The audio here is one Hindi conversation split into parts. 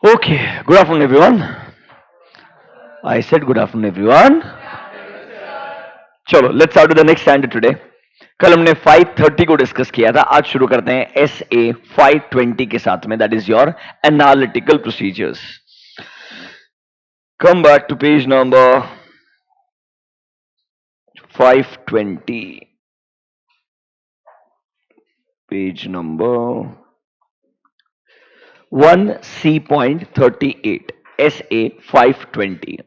Okay, good afternoon everyone. I said good afternoon everyone. चलो let's start the next standard today. कल हमने 530 को डिस्कस किया था. आज शुरू करते हैं एस ए 520 के साथ में. That is your analytical procedures. Come back to page number 520. Page number 1C.38 S A 520.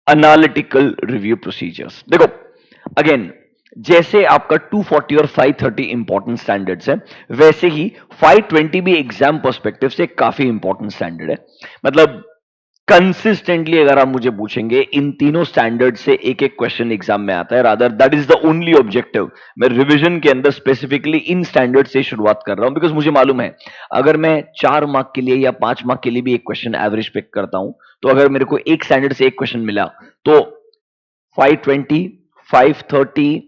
Analytical review procedures. देखो अगेन, जैसे आपका 240 और 530 इंपॉर्टेंट स्टैंडर्ड्स है, वैसे ही 520 भी एग्जाम पर्सपेक्टिव से काफी इंपॉर्टेंट स्टैंडर्ड है. मतलब कंसिस्टेंटली अगर आप मुझे पूछेंगे, इन तीनों स्टैंडर्ड से एक एक क्वेश्चन एग्जाम में आता है. Rather that is the only objective. मैं रिवीजन के अंदर स्पेसिफिकली इन स्टैंडर्ड से शुरुआत कर रहा हूं, बिकॉज मुझे मालूम है अगर मैं 4 मार्क के लिए या 5 मार्क के लिए भी एक क्वेश्चन एवरेज पिक करता हूं, तो अगर मेरे को एक स्टैंडर्ड से एक क्वेश्चन मिला, तो 520, 530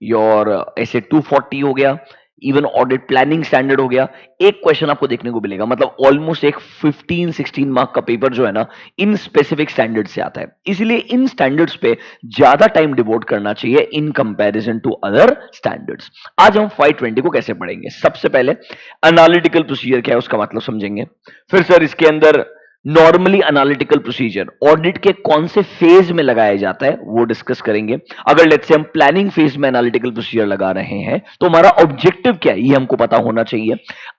योर ऐसे 240 हो गया, इवन ऑडिट प्लानिंग स्टैंडर्ड हो गया, एक क्वेश्चन आपको देखने को मिलेगा. मतलब ऑलमोस्ट एक 15-16 मार्क का पेपर जो है ना, इन स्पेसिफिक स्टैंडर्ड से आता है. इसलिए इन स्टैंडर्ड्स पे ज्यादा टाइम डिवोट करना चाहिए in comparison to other standards. आज हम 520 को कैसे पढ़ेंगे. सबसे पहले एनालिटिकल प्रोसीजर क्या है उसका मतलब समझेंगे. फिर सर इसके अंदर नॉर्मली एनालिटिकल प्रोसीजर ऑडिट के कौन से फेज में लगाया जाता है वो डिस्कस करेंगे. अगर लेट्स से हम प्लानिंग फेज में एनालिटिकल प्रोसीजर लगा रहे हैं, तो हमारा ऑब्जेक्टिव क्या है ये हमको पता होना चाहिए.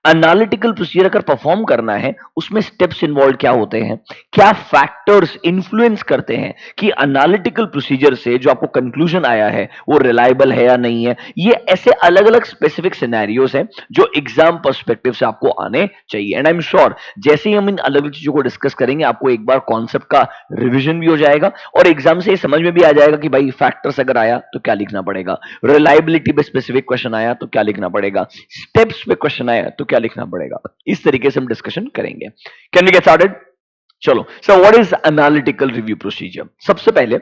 एनालिटिकल प्रोसीजर अगर परफॉर्म करना है, उसमें स्टेप्स इन्वॉल्व क्या होते हैं, क्या फैक्टर्स इन्फ्लुएंस करते हैं कि एनालिटिकल प्रोसीजर से जो आपको कंक्लूजन आया है वो रिलायबल है या नहीं है. ये ऐसे अलग अलग स्पेसिफिक सिनेरियोज हैं जो एग्जाम पर्सपेक्टिव से आपको आने चाहिए. एंड आई एम श्योर जैसे ही हम इन अलग अलग चीजों को डिस्कस करेंगे, आपको एक बार कॉन्सेप्ट का रिवीजन भी हो जाएगा और एग्जाम से ये समझ में भी आ जाएगा कि भाई फैक्टर्स अगर आया तो क्या लिखना पड़ेगा, रिलायबिलिटी पे स्पेसिफिक क्वेश्चन आया तो क्या लिखना पड़ेगा, स्टेप्स पे क्वेश्चन आया तो क्या लिखना पड़ेगा. इस तरीके से हम डिस्कशन करेंगे. Can we get started. चलो sir, what is analytical review procedure. सबसे पहले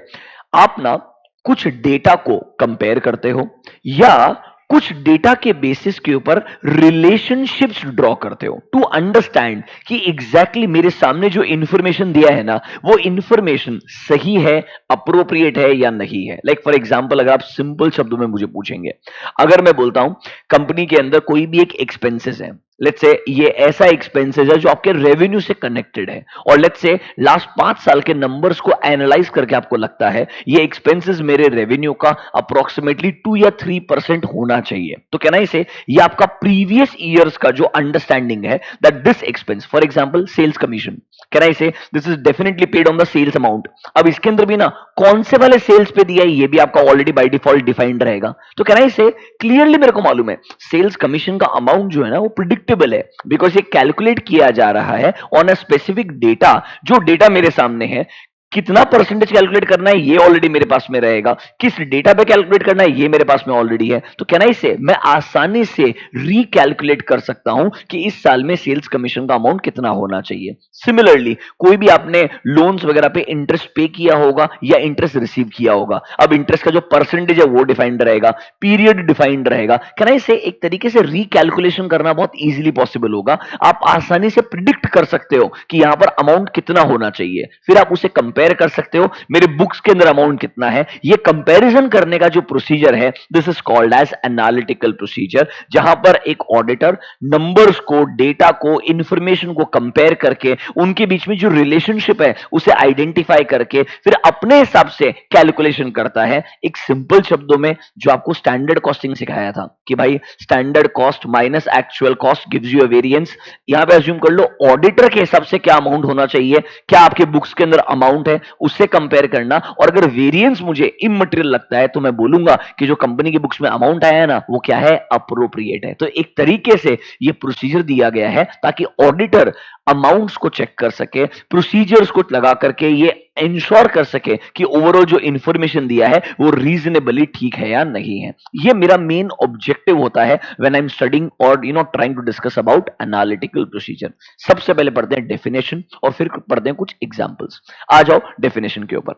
आप ना कुछ डेटा को कंपेयर करते हो या कुछ डेटा के बेसिस के ऊपर रिलेशनशिप्स ड्रॉ करते हो टू अंडरस्टैंड कि एग्जैक्टली मेरे सामने जो इंफॉर्मेशन दिया है ना, वो इंफॉर्मेशन सही है, अप्रोप्रिएट है या नहीं है. लाइक फॉर एग्जांपल, अगर आप सिंपल शब्दों में मुझे पूछेंगे, अगर मैं बोलता हूं कंपनी के अंदर कोई भी एक एक्सपेंसेस है, लेट्स से ये ऐसा एक्सपेंसेस है जो आपके रेवेन्यू से कनेक्टेड है, और लेट्स से लास्ट 5 साल के नंबर्स को एनालाइज करके आपको लगता है ये एक्सपेंसेस मेरे रेवेन्यू का अप्रोक्सीमेटली 2 या 3% होना चाहिए, तो कहना इसे ये आपका प्रीवियस ईयर्स का जो अंडरस्टैंडिंग है that this expense, for example sales commission, कहना इसे this is definitely paid on the sales amount. अब इसके अंदर भी ना कौन से वाले सेल्स पे दिया है ये भी आपका ऑलरेडी बाय डिफॉल्ट डिफाइंड रहेगा. तो कहना इसे क्लियरली मेरे को मालूम है सेल्स कमीशन का अमाउंट जो है ना वो प्रिडिक्टेबल है, बिकॉज ये कैलकुलेट किया जा रहा है ऑन अ स्पेसिफिक डेटा. जो डेटा मेरे सामने है, कितना परसेंटेज कैलकुलेट करना है ये ऑलरेडी मेरे पास में रहेगा, किस डेटा पे कैलकुलेट करना है ये मेरे पास में ऑलरेडी है. तो कहना इसे मैं आसानी से रिकैलकुलेट कर सकता हूं कि इस साल में सेल्स कमीशन का अमाउंट कितना होना चाहिए. सिमिलरली कोई भी आपने लोन्स वगैरह पे इंटरेस्ट पे किया होगा या इंटरेस्ट रिसीव किया होगा, अब इंटरेस्ट का जो परसेंटेज है वो डिफाइंड रहेगा, पीरियड डिफाइंड रहेगा. कहना इसे एक तरीके से रिकैलकुलेशन करना बहुत इजीली पॉसिबल होगा. आप आसानी से प्रिडिक्ट कर सकते हो कि यहां पर अमाउंट कितना होना चाहिए, फिर आप उसे कंपेयर कर सकते हो मेरे बुक्स के अंदर अमाउंट कितना है. ये कंपैरिजन करने का जो प्रोसीजर है this is called as analytical procedure, जहां पर एक ऑडिटर नंबर्स को, डेटा को, इंफॉर्मेशन को कंपेयर करके उनके बीच में जो रिलेशनशिप है उसे आइडेंटिफाई करके फिर अपने हिसाब से कैलकुलेशन करता है. एक सिंपल शब्दों में जो आपको स्टैंडर्ड कॉस्टिंग सिखाया था कि भाई standard cost minus actual cost gives you a variance. यहां पे अज्यूम कर लो ऑडिटर के हिसाब से क्या अमाउंट होना चाहिए, क्या आपके बुक्स के अंदर अमाउंट है, उससे कंपेयर करना. और अगर वेरिएंस मुझे इमटेरियल लगता है तो मैं बोलूंगा कि जो कंपनी की बुक्स में अमाउंट आया है ना वो क्या है, अप्रोप्रिएट है. तो एक तरीके से ये प्रोसीजर दिया गया है ताकि ऑडिटर अमाउंट्स को चेक कर सके, प्रोसीजर्स को लगा करके ये इंश्योर कर सके कि ओवरऑल जो इंफॉर्मेशन दिया है वो रीजनेबली ठीक है या नहीं है. ये मेरा मेन ऑब्जेक्टिव होता है व्हेन आई एम स्टडिंग और trying to discuss about analytical procedure. सबसे पहले पढ़ते हैं डेफिनेशन और फिर पढ़ते हैं कुछ एग्जांपल्स. आ जाओ डेफिनेशन के ऊपर.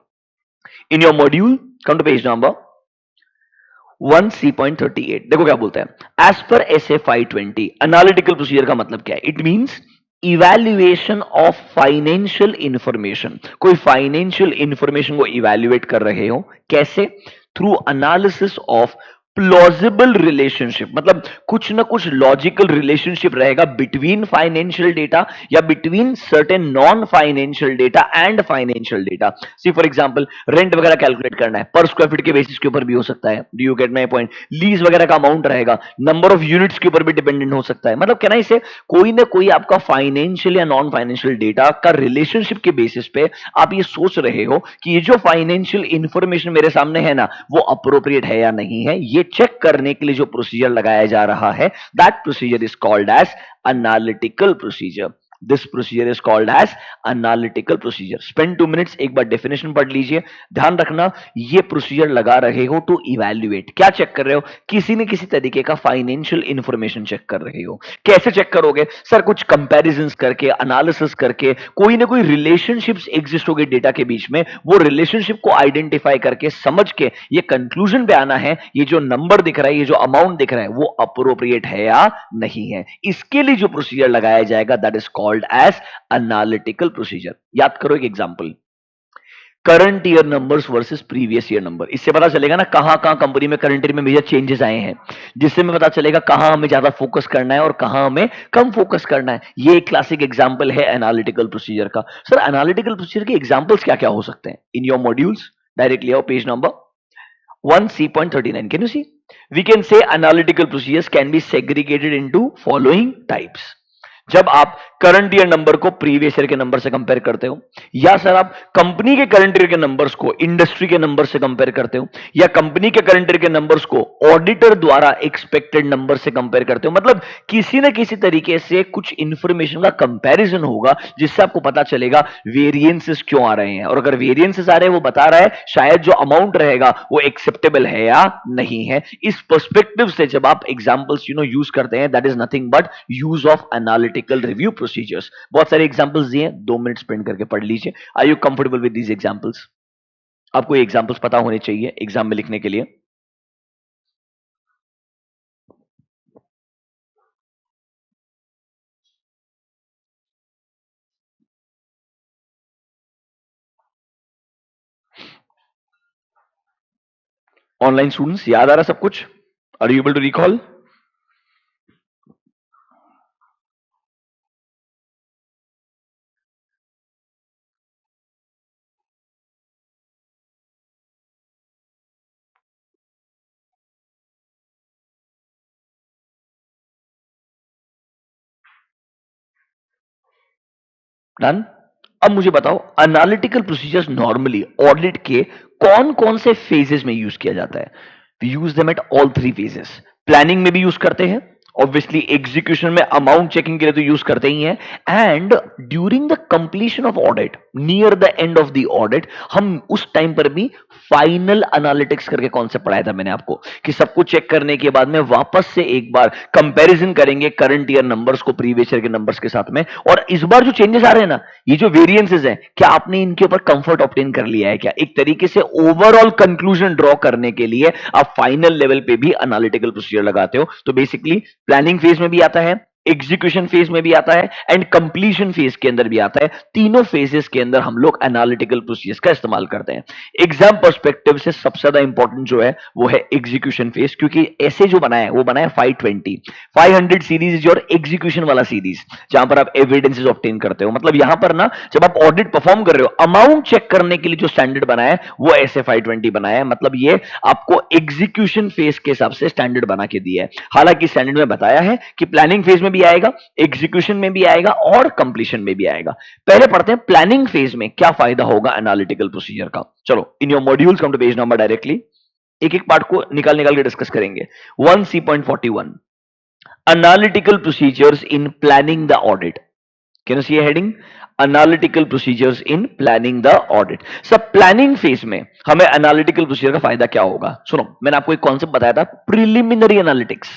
In your module, come to page number 1C.38 देखो क्या बोलते हैं, as per SA 520 analytical procedure का मतलब क्या है? It means evaluation of financial information. कोई फाइनेंशियल इंफॉर्मेशन को इवैल्यूएट कर रहे हो, कैसे? Through analysis of plausible relationship, मतलब कुछ ना कुछ लॉजिकल रिलेशनशिप रहेगा बिटवीन फाइनेंशियल डेटा या between certain non financial data and financial data. See for example rent वगैरह कैलकुलेट करना है, पर स्क्वायर फीट के बेसिस के ऊपर भी हो सकता है, do you get my point? Lease वगैरह का अमाउंट रहेगा, नंबर ऑफ यूनिट्स के ऊपर भी डिपेंडेंट हो सकता है। मतलब कहना इसे कोई ना कोई आपका फाइनेंशियल या नॉन फाइनेंशियल डेटा का रिलेशनशिप के बेसिस पे आप ये सोच रहे हो कि ये जो फाइनेंशियल इंफॉर्मेशन मेरे सामने है ना, वो अप्रोप्रिएट है या नहीं है, ये चेक करने के लिए जो प्रोसीजर लगाया जा रहा है, that procedure is called as analytical procedure. This procedure is called as analytical procedure. Spend 2 minutes, एक बार डेफिनेशन पढ़ लीजिए। ध्यान रखना, ये प्रोसीजर लगा रहे हो टू इवैल्यूएट। क्या चेक कर रहे हो? किसी न किसी तरीके का फाइनेंशियल इंफॉर्मेशन चेक कर रहे हो। कैसे चेक करोगे? सर कुछ कंपैरिजंस करके, एनालिसिस करके, कोई ना कोई रिलेशनशिप्स एग्जिस्ट हो गए डेटा के बीच में, वो रिलेशनशिप को आइडेंटिफाई करके समझ के ये कंक्लूजन पे आना है, ये जो नंबर दिख रहा है, ये जो अमाउंट दिख रहा है, वो अप्रोप्रिएट है या नहीं है। इसके लिए जो प्रोसीजर लगाया जाएगा that is called as analytical procedure. याद करो एक example, current year numbers versus previous year number. इससे पता चलेगा ना कहां कहां कंपनी में करंट ईयर में मेजर चेंजेस आए हैं, जिससे हमें पता चलेगा कहां हमें ज्यादा फोकस करना है और कहां हमें कम फोकस करना है। ये एक क्लासिक एग्जांपल है एनालिटिकल प्रोसीजर का। सर एनालिटिकल प्रोसीजर के एग्जांपल्स क्या क्या हो सकते हैं? इन योर मॉड्यूल्स डायरेक्टली आओ, page number 1C.39 can you see? We can say analytical procedures can be segregated into following types. जब आप करंट ईयर नंबर को प्रीवियस ईयर के नंबर से कंपेयर करते हो, या सर आप कंपनी के करंट ईयर के नंबर्स को इंडस्ट्री के नंबर से कंपेयर करते हो, या कंपनी के करंट ईयर के नंबर्स को ऑडिटर द्वारा एक्सपेक्टेड नंबर से कंपेयर करते हो, मतलब किसी ना किसी तरीके से कुछ इंफॉर्मेशन का कंपैरिजन होगा जिससे आपको पता चलेगा वेरिएंसेस क्यों आ रहे हैं, और अगर वेरिएंसेस आ रहे हैं वो बता रहा है शायद जो अमाउंट रहेगा वो एक्सेप्टेबल है या नहीं है। इस पर्सपेक्टिव से जब आप एग्जांपल्स यूज करते हैं, that is nothing but use of analytical review procedures. बहुत सारे एग्जांपल्स दिए, 2 मिनट स्पेंड करके पढ़ लीजिए। Are you comfortable with these examples? आपको ये एग्जांपल्स पता होने चाहिए एग्जाम में लिखने के लिए। ऑनलाइन स्टूडेंट्स, याद आ रहा सब कुछ? Are you able to recall? Done. अब मुझे बताओ एनालिटिकल प्रोसीजर्स नॉर्मली ऑडिट के कौन कौन से फेजेस में यूज किया जाता है? We use them at all 3 phases. Planning में भी यूज करते हैं, ऑब्वियसली एग्जीक्यूशन में अमाउंट चेकिंग के लिए तो यूज करते ही हैं, and during the completion of audit, near the end of the audit, हम उस टाइम पर भी फाइनल एनालिटिक्स करके कॉन्सेप्ट पढ़ाया था मैंने आपको, कि सब कुछ चेक करने के बाद में वापस से एक बार कंपैरिजन करेंगे करंट ईयर नंबर्स को प्रीवियस ईयर के नंबर्स के साथ में, और इस बार जो चेंजेस आ रहे हैं ना, ये जो वेरिएंसेस हैं, क्या आपने इनके ऊपर कंफर्ट ऑब्टेन कर लिया है क्या? एक तरीके से ओवरऑल कंक्लूजन ड्रॉ करने के लिए आप फाइनल लेवल पे भी एनालिटिकल प्रोसीजर लगाते हो। तो बेसिकली प्लानिंग फेज में भी आता है, एग्जीक्यूशन फेज में भी आता है, एंड कंप्लीशन फेज के अंदर भी आता है। तीनों फेजेस के अंदर हम लोग एनालिटिकल प्रोसीजर्स का इस्तेमाल करते हैं। एग्जाम पर्सपेक्टिव से सबसे ज्यादा इंपॉर्टेंट जो है वो है एग्जीक्यूशन फेज, क्योंकि ऐसे जो बनाया है वो बनाया 520 500 सीरीज इज योर एग्जीक्यूशन वाला सीरीज, जहां पर आप एविडेंसेस ऑब्टेन करते हो। मतलब यहां पर ना जब आप ऑडिट परफॉर्म कर रहे हो, अमाउंट चेक करने के लिए जो स्टैंडर्ड बनाया है वो ऐसे 520 बनाया है। मतलब ये आपको एग्जीक्यूशन फेज के हिसाब से स्टैंडर्ड बना के दिया है। हालांकि स्टैंडर्ड में बताया है कि प्लानिंग फेज में भी आएगा, एग्जीक्यूशन में भी आएगा और कंप्लीशन में भी आएगा। पहले पढ़ते हैं प्लानिंग फेज में क्या फायदा होगा एनालिटिकल प्रोसीजर का। चलो in your modules come to page number directly, एक एक पार्ट को निकाल निकाल के डिस्कस करेंगे। 1C.41 analytical procedures in planning the audit. Can you see heading? Analytical procedures in planning the audit. सब प्लानिंग फेज में हमें एनालिटिकल प्रोसीजर का फायदा क्या होगा? सुनो, मैंने आपको एक कॉन्सेप्ट बताया था, preliminary analytics.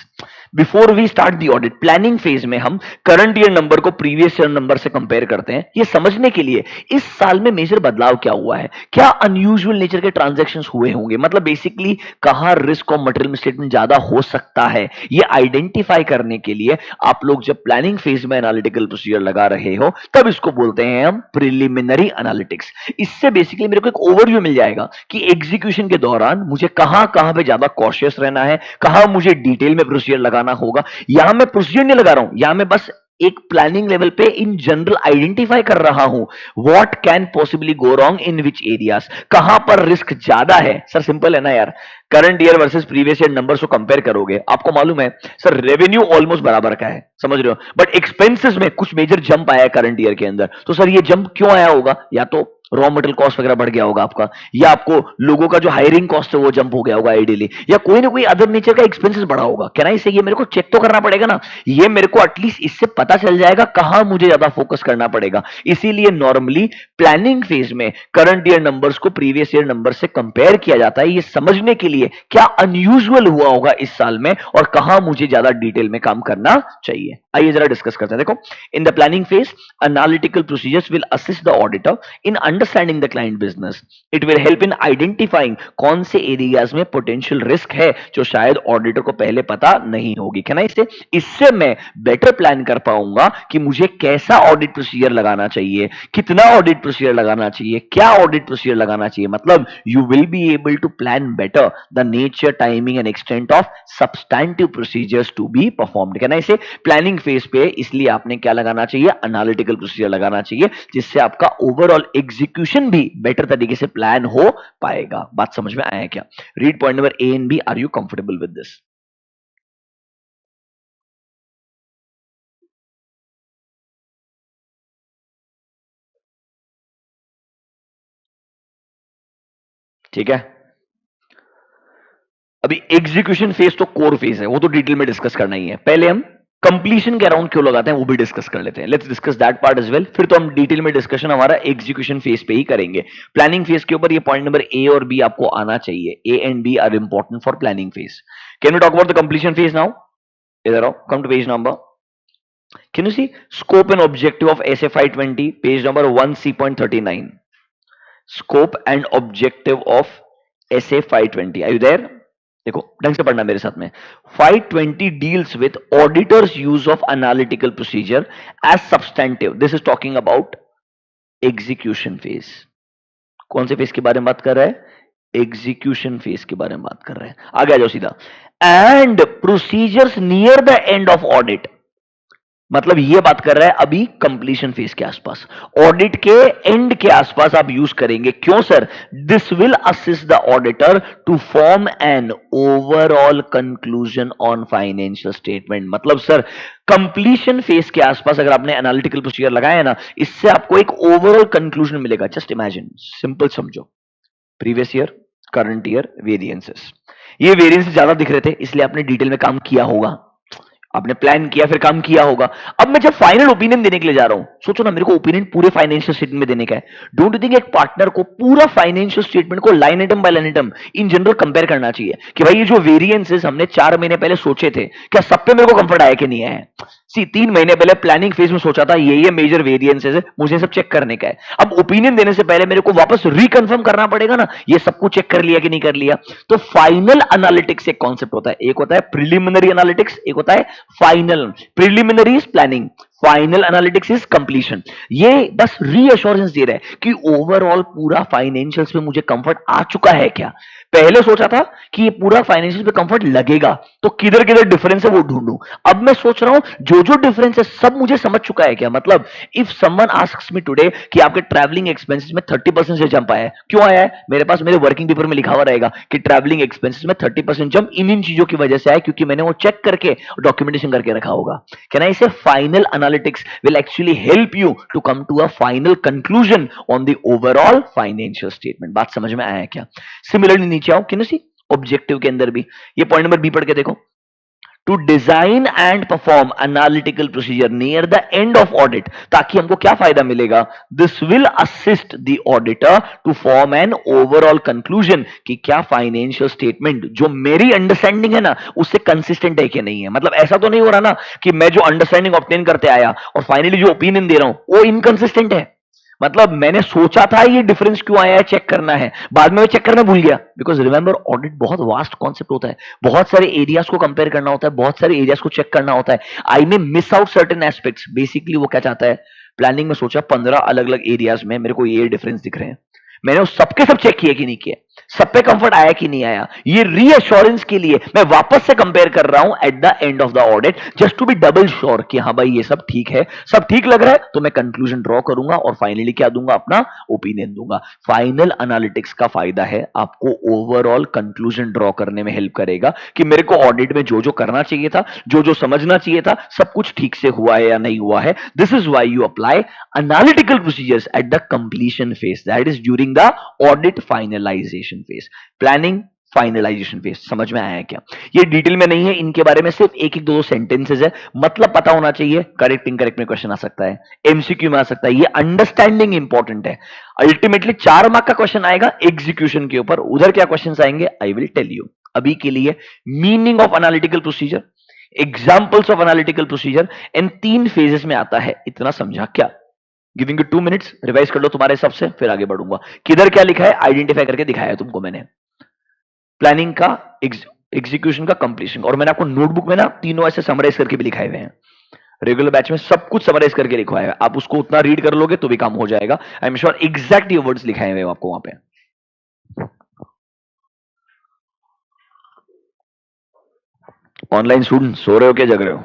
Before we start the audit, planning phase में हम करंट ईयर नंबर को प्रीवियस ईयर नंबर से कंपेयर करते हैं, ये समझने के लिए इस साल में मेजर बदलाव क्या हुआ है, क्या अनयूजुअल नेचर के ट्रांजैक्शंस हुए होंगे, मतलब बेसिकली कहां रिस्क और मटेरियल स्टेटमेंट ज्यादा हो सकता है, ये आइडेंटिफाई करने के लिए आप लोग जब प्लानिंग फेज में एनालिटिकल प्रोसीजर लगा रहे हो तब इसको बोलते हैं हम प्रिलिमिनरी एनालिटिक्स। इससे बेसिकली मेरे को एक ओवरव्यू मिल जाएगा कि एग्जीक्यूशन के दौरान मुझे कहां कहां पे ज्यादा कॉशियस रहना है, कहां मुझे डिटेल में प्रोसीजर लगाना होगा। यहां मैं प्रोसीजर नहीं लगा रहा हूं, यहां मैं बस एक प्लानिंग लेवल पे इन जनरल आइडेंटिफाई कर रहा हूं what can possibly go wrong in which areas, कहां पर रिस्क ज्यादा है। सर सिंपल है ना यार, current year versus previous year numbers को कंपेयर करोगे, आपको मालूम है सर रेवेन्यू ऑलमोस्ट बराबर का है, समझ रहे हो, बट एक्सपेंसेस में कुछ मेजर जंप आया है करंट ईयर के अंदर। तो सर ये जंप क्यों आया होगा? या तो रॉ मटेरियल कॉस्ट वगैरह बढ़ गया होगा आपका, या आपको लोगों का जो हायरिंग कॉस्ट है वो जंप हो गया होगा आइडियली, या कोई ना कोई अदर नेचर का एक्सपेंसेस बढ़ा होगा। क्या ना, इसे ये मेरे को चेक तो करना पड़ेगा ना, ये मेरे को एटलीस्ट इससे पता चल जाएगा कहां मुझे ज्यादा फोकस करना पड़ेगा। इसीलिए नॉर्मली प्लानिंग फेज में करंट ईयर नंबर्स को प्रीवियस ईयर नंबर से कंपेयर किया जाता है, ये समझने के लिए क्या अनयूजुअल हुआ होगा इस साल में और कहां मुझे ज्यादा डिटेल में काम करना चाहिए। आइए जरा डिस्कस करते हैं। देखो, in the planning phase analytical procedures will assist the auditor in understanding the client business. It will help in identifying कौन से एरियाज में पोटेंशियल रिस्क है जो शायद ऑडिटर को पहले पता नहीं होगी। क्या ना, इससे मैं बेटर प्लान कर पाऊंगा कि मुझे कैसा ऑडिट प्रोसीजर लगाना चाहिए, कितना ऑडिट प्रोसीजर लगाना चाहिए, क्या ऑडिट प्रोसीजर लगाना चाहिए। मतलब you will be able to plan better the nature, timing and extent of substantive procedures to be performed. क्या ना, प्लानिंग फेज पे इसलिए आपने क्या लगाना चाहिए? एनालिटिकल प्रोसीजर लगाना चाहिए, जिससे आपका ओवरऑल एग्जीक्यूशन भी बेटर तरीके से प्लान हो पाएगा। बात समझ में आया क्या? Read point number A and B, are you comfortable with this? ठीक है, अभी एग्जीक्यूशन फेज तो कोर फेज है, वो तो डिटेल में डिस्कस करना ही है। पहले हम कंप्लीशन के अराउंड क्यों लगाते हैं वो भी डिस्कस कर लेते हैं। Let's discuss that part as well, फिर तो हम डिटेल में डिस्कशन हमारा एग्जीक्यूशन फेज पे ही करेंगे। प्लानिंग फेज के ऊपर ये पॉइंट नंबर ए और बी आपको आना चाहिए। A and B are important for planning phase. Can we talk about the completion phase now? इधर आओ, come to page number, can you see scope and objective of SA 520, page number 1C.39? Scope and objective of SA 520, are you there? देखो ढंग से पढ़ना मेरे साथ में। 520 deals with auditors use of analytical procedure as substantive. This is talking about execution phase. कौन से फेज के बारे में बात कर रहा है? एग्जीक्यूशन फेज के बारे में बात कर रहे हैं। आगे आ जाओ सीधा। And procedures near the end of audit, मतलब ये बात कर रहा है अभी कंप्लीशन फेज के आसपास, ऑडिट के एंड के आसपास आप यूज करेंगे। क्यों sir? This will assist the auditor to form an overall conclusion on financial statement. मतलब सर कंप्लीशन फेज के आसपास अगर आपने एनालिटिकल प्रोसीजर लगाया है ना, इससे आपको एक ओवरऑल कंक्लूजन मिलेगा। जस्ट इमेजिन, सिंपल समझो, previous year, current year, variances, ये वेरिएंसेस ज्यादा दिख रहे थे इसलिए आपने डिटेल में काम किया होगा, आपने प्लान किया, फिर काम किया होगा। अब मैं जब फाइनल ओपिनियन देने के लिए जा रहा हूं, सोचो ना मेरे को ओपिनियन पूरे फाइनेंशियल स्टेटमेंट में देने का है। डोंट यू थिंक एक पार्टनर को पूरा फाइनेंशियल स्टेटमेंट को line item by line item in general compare करना चाहिए कि भाई ये जो वेरिएंसेस हमने 4 महीने पहले सोचे थे, क्या सब पे मेरे को कंफर्ट आया कि नहीं आया? सी 3 महीने पहले प्लानिंग फेज में सोचा था ये मेजर वेरिएंसेस है, मुझे सब चेक करने का है। अब ओपिनियन देने से पहले मेरे को वापस रिकंफर्म करना पड़ेगा ना, ये सब कुछ चेक कर लिया कि नहीं कर लिया। तो फाइनल एनालिटिक्स एक कॉन्सेप्ट होता है, एक होता है प्रिलिमिनरी एनालिटिक्स, एक होता है final. Preliminary is planning, final analytics is completion. ये बस रीअश्योरेंस दे रहा है कि ओवरऑल पूरा फाइनेंशियल्स में मुझे कंफर्ट आ चुका है क्या। पहले सोचा था कि ये पूरा फाइनेंशियल पे कंफर्ट लगेगा, तो किधर किधर डिफरेंस है वो ढूंढूं। अब मैं सोच रहा हूं जो जो डिफरेंस है सब मुझे समझ चुका है क्या। मतलब if someone asks me today कि आपके ट्रैवलिंग एक्सपेंसेस में 30% से जंप आया है, क्यों आया है? मेरे पास मेरे वर्किंग पेपर में लिखा हुआ रहेगा कि ट्रैवलिंग एक्सपेंसेस में 30% जंप इन चीजों की वजह से आया, क्योंकि मैंने वो चेक करके डॉक्यूमेंटेशन करके रखा होगा। कैन आई से final analytics will actually help you to come to a final conclusion on the overall financial statement। बात समझ में आया है क्या? सिमिलरली नीचे आओ, कि सी ऑब्जेक्टिव के अंदर भी ये पॉइंट नंबर बी पढ़ के देखो। To design and perform analytical procedure near the end of audit, ताकि हमको क्या फायदा मिलेगा, this will assist the auditor to form an overall conclusion कि क्या फाइनेंशियल स्टेटमेंट जो मेरी अंडरस्टैंडिंग है ना उससे कंसिस्टेंट है कि नहीं है। मतलब ऐसा तो नहीं हो रहा ना कि मैं जो अंडरस्टैंडिंग ऑब्टेन करते आया और फाइनली जो ओपिनियन दे रहा हूं वो इनकंसिस्टेंट है। मतलब मैंने सोचा था ये डिफरेंस क्यों आया है चेक करना है, बाद में मैं चेक करना भूल गया। बिकॉज रिमेंबर ऑडिट बहुत वास्ट कॉन्सेप्ट होता है, बहुत सारे एरियाज को कंपेयर करना होता है, बहुत सारे एरियाज को चेक करना होता है। आई में miss out certain aspects. Basically वो क्या चाहता है, प्लानिंग में सोचा 15 अलग अलग एरियाज में मेरे को ये डिफरेंस दिख रहे हैं, मैंने उस सबके सब चेक किए कि नहीं किए, सब पे कंफर्ट आया कि नहीं आया। ये रीअश्योरेंस के लिए मैं वापस से कंपेयर कर रहा हूं at the end of the audit, just to be double sure कि हाँ भाई ये सब ठीक है, सब ठीक लग रहा है, तो मैं कंक्लूजन ड्रॉ करूंगा और फाइनली क्या दूंगा, अपना ओपिनियन दूंगा। फाइनल एनालिटिक्स का फायदा है आपको ओवरऑल कंक्लूजन ड्रॉ करने में हेल्प करेगा कि मेरे को ऑडिट में जो जो करना चाहिए था, जो जो समझना चाहिए था, सब कुछ ठीक से हुआ है या नहीं हुआ है। This is why you apply analytical procedures at the completion phase, that is during the audit finalisation phase, planning finalisation phase. समझ में आया क्या? ये डिटेल में नहीं है, इनके बारे में सिर्फ एक एक दो सेंटेंसेस है, मतलब पता होना चाहिए। करेक्ट इनकरेक्ट में क्वेश्चन आ सकता है, एमसीक्यू में आ सकता है, ये अंडरस्टैंडिंग इंपॉर्टेंट है। अल्टीमेटली 4 मार्क का क्वेश्चन आएगा एग्जीक्यूशन के ऊपर, उधर क्या क्वेश्चन आएंगे आई विल टेल यू। अभी के लिए meaning of analytical procedure, examples of analytical procedure, in 3 phases में आता है, इतना समझा क्या? गिविंग यू 2 मिनट्स, रिवाइज कर लो तुम्हारे हिसाब से, फिर आगे बढ़ूंगा। किधर क्या लिखा है आइडेंटिफाई करके दिखाया है तुमको मैंने, प्लानिंग का, एग्जीक्यूशन का, कंप्लीशन। और मैंने आपको नोटबुक में ना तीनों ऐसे समराइज करके भी लिखाए हुए हैं, रेगुलर बैच में सब कुछ समराइज करके लिखा है, आप उसको उतना रीड कर लोगे तो भी काम हो जाएगा। आई एम श्योर एग्जैक्ट ये वर्ड्स लिखाए हुए आपको वहां पे। ऑनलाइन स्टूडेंट सो रहे हो क्या जग रहे हो?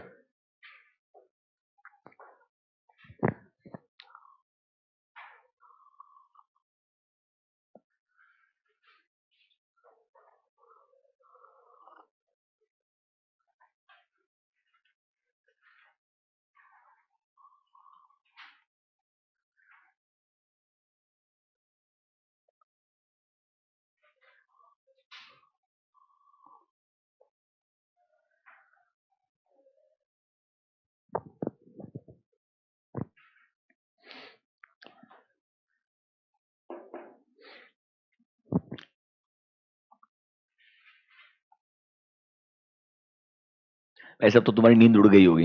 वैसे अब तो तुम्हारी नींद उड़ गई होगी,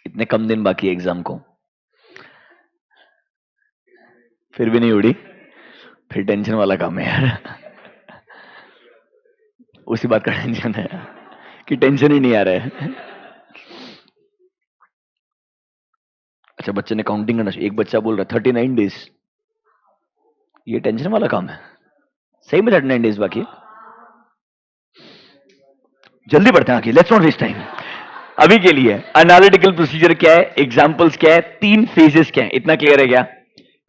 इतने कम दिन बाकी है एग्जाम को, फिर भी नहीं उड़ी, फिर टेंशन वाला काम है यार। उसी बात का टेंशन है कि टेंशन ही नहीं आ रहा है। अच्छा बच्चे ने काउंटिंग करना, एक बच्चा बोल रहा है 39 डेज, ये टेंशन वाला काम है? सही में 39 डेज बाकी है? जल्दी बढ़ते हैं आगे, लेट्स नॉट वेस्ट टाइम। अभी के लिए एनालिटिकल प्रोसीजर क्या है, एग्जांपल्स क्या है, 3 फेजेस क्या है, इतना क्लियर है क्या?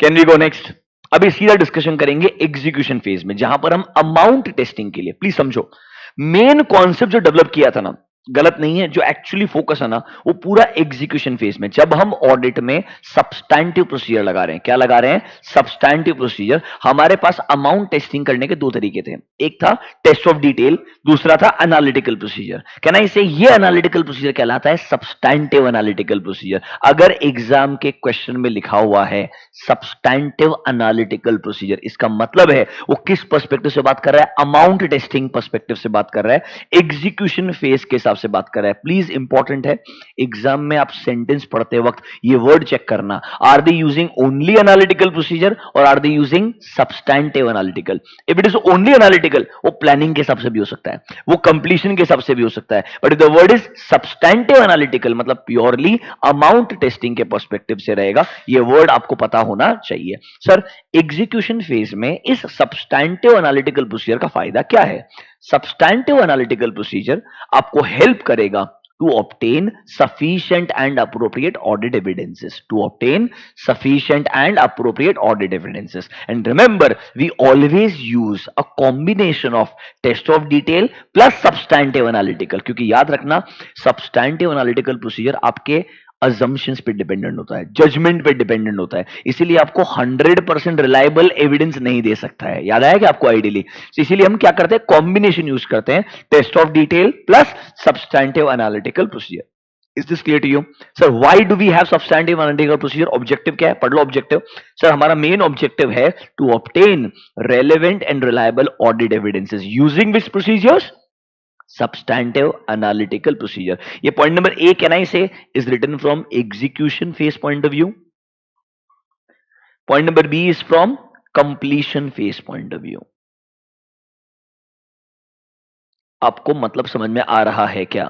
Can we go next? अभी सीधा डिस्कशन करेंगे एग्जीक्यूशन फेज में, जहां पर हम अमाउंट टेस्टिंग के लिए, प्लीज समझो, मेन कॉन्सेप्ट जो डेवलप किया था ना, गलत नहीं है, जो एक्चुअली फोकस है ना वो पूरा एग्जीक्यूशन फेज में, जब हम ऑडिट में सब्सटैंटिव प्रोसीजर लगा रहे हैं। क्या लगा रहे हैं? Substantive procedure. हमारे पास अमाउंट टेस्टिंग करने के 2 तरीके थे, एक था टेस्ट ऑफ डिटेल, दूसरा था एनालिटिकल प्रोसीजर। कहना इसे, ये एनालिटिकल प्रोसीजर कहलाता है सब्सटैंटिव एनालिटिकल प्रोसीजर। अगर एग्जाम के क्वेश्चन में लिखा हुआ है सब्सटैंटिव एनालिटिकल प्रोसीजर, इसका मतलब है वो किस पर्सपेक्टिव से बात कर रहा है? अमाउंट टेस्टिंग पर्सपेक्टिव से बात कर रहा है, एग्जीक्यूशन फेज के हिसाब से बात कर रहा है। प्लीज इंपॉर्टेंट है, एग्जाम में आप सेंटेंस पढ़ते वक्त ये वर्ड चेक करना, are they using only analytical procedure और are they using substantive analytical? If it is only analytical, वो प्लानिंग के हिसाब से भी हो सकता है, वो कंप्लीशन के हिसाब से भी हो सकता है, but the word is substantive analytical, मतलब प्योरली अमाउंट टेस्टिंग के पर्सपेक्टिव से रहेगा। ये वर्ड आपको पता होना चाहिए। सर एग्जीक्यूशन फेज में इस सब्सटैंटिव एनालिटिकल प्रोसीजर का फायदा क्या है? सब्सटैंटिव एनालिटिकल प्रोसीजर आपको हेल्प करेगा to obtain sufficient and appropriate audit evidences, to obtain sufficient and appropriate audit evidences. And remember, we always use a combination of test of detail plus substantive analytical, क्योंकि याद रखना substantive analytical procedure आपके अजम्पशंस पे डिपेंडेंट होता है, जजमेंट पे डिपेंडेंट होता है, इसीलिए आपको 100% रिलायबल एविडेंस नहीं दे सकता है। याद आया कि आपको आइडियली, तो इसीलिए हम क्या करते हैं, कॉम्बिनेशन यूज करते हैं, test of detail plus substantive analytical procedure. Is this clear to you? Sir why do we have substantive analytical procedure? Objective क्या है, पढ़ लो ऑब्जेक्टिव। सर हमारा मेन ऑब्जेक्टिव है to obtain relevant and reliable audit evidences using which procedures, substantive analytical procedure. ये point number A can I say is written from execution phase point of view, point number B is from completion phase point of view. आपको मतलब समझ में आ रहा है क्या?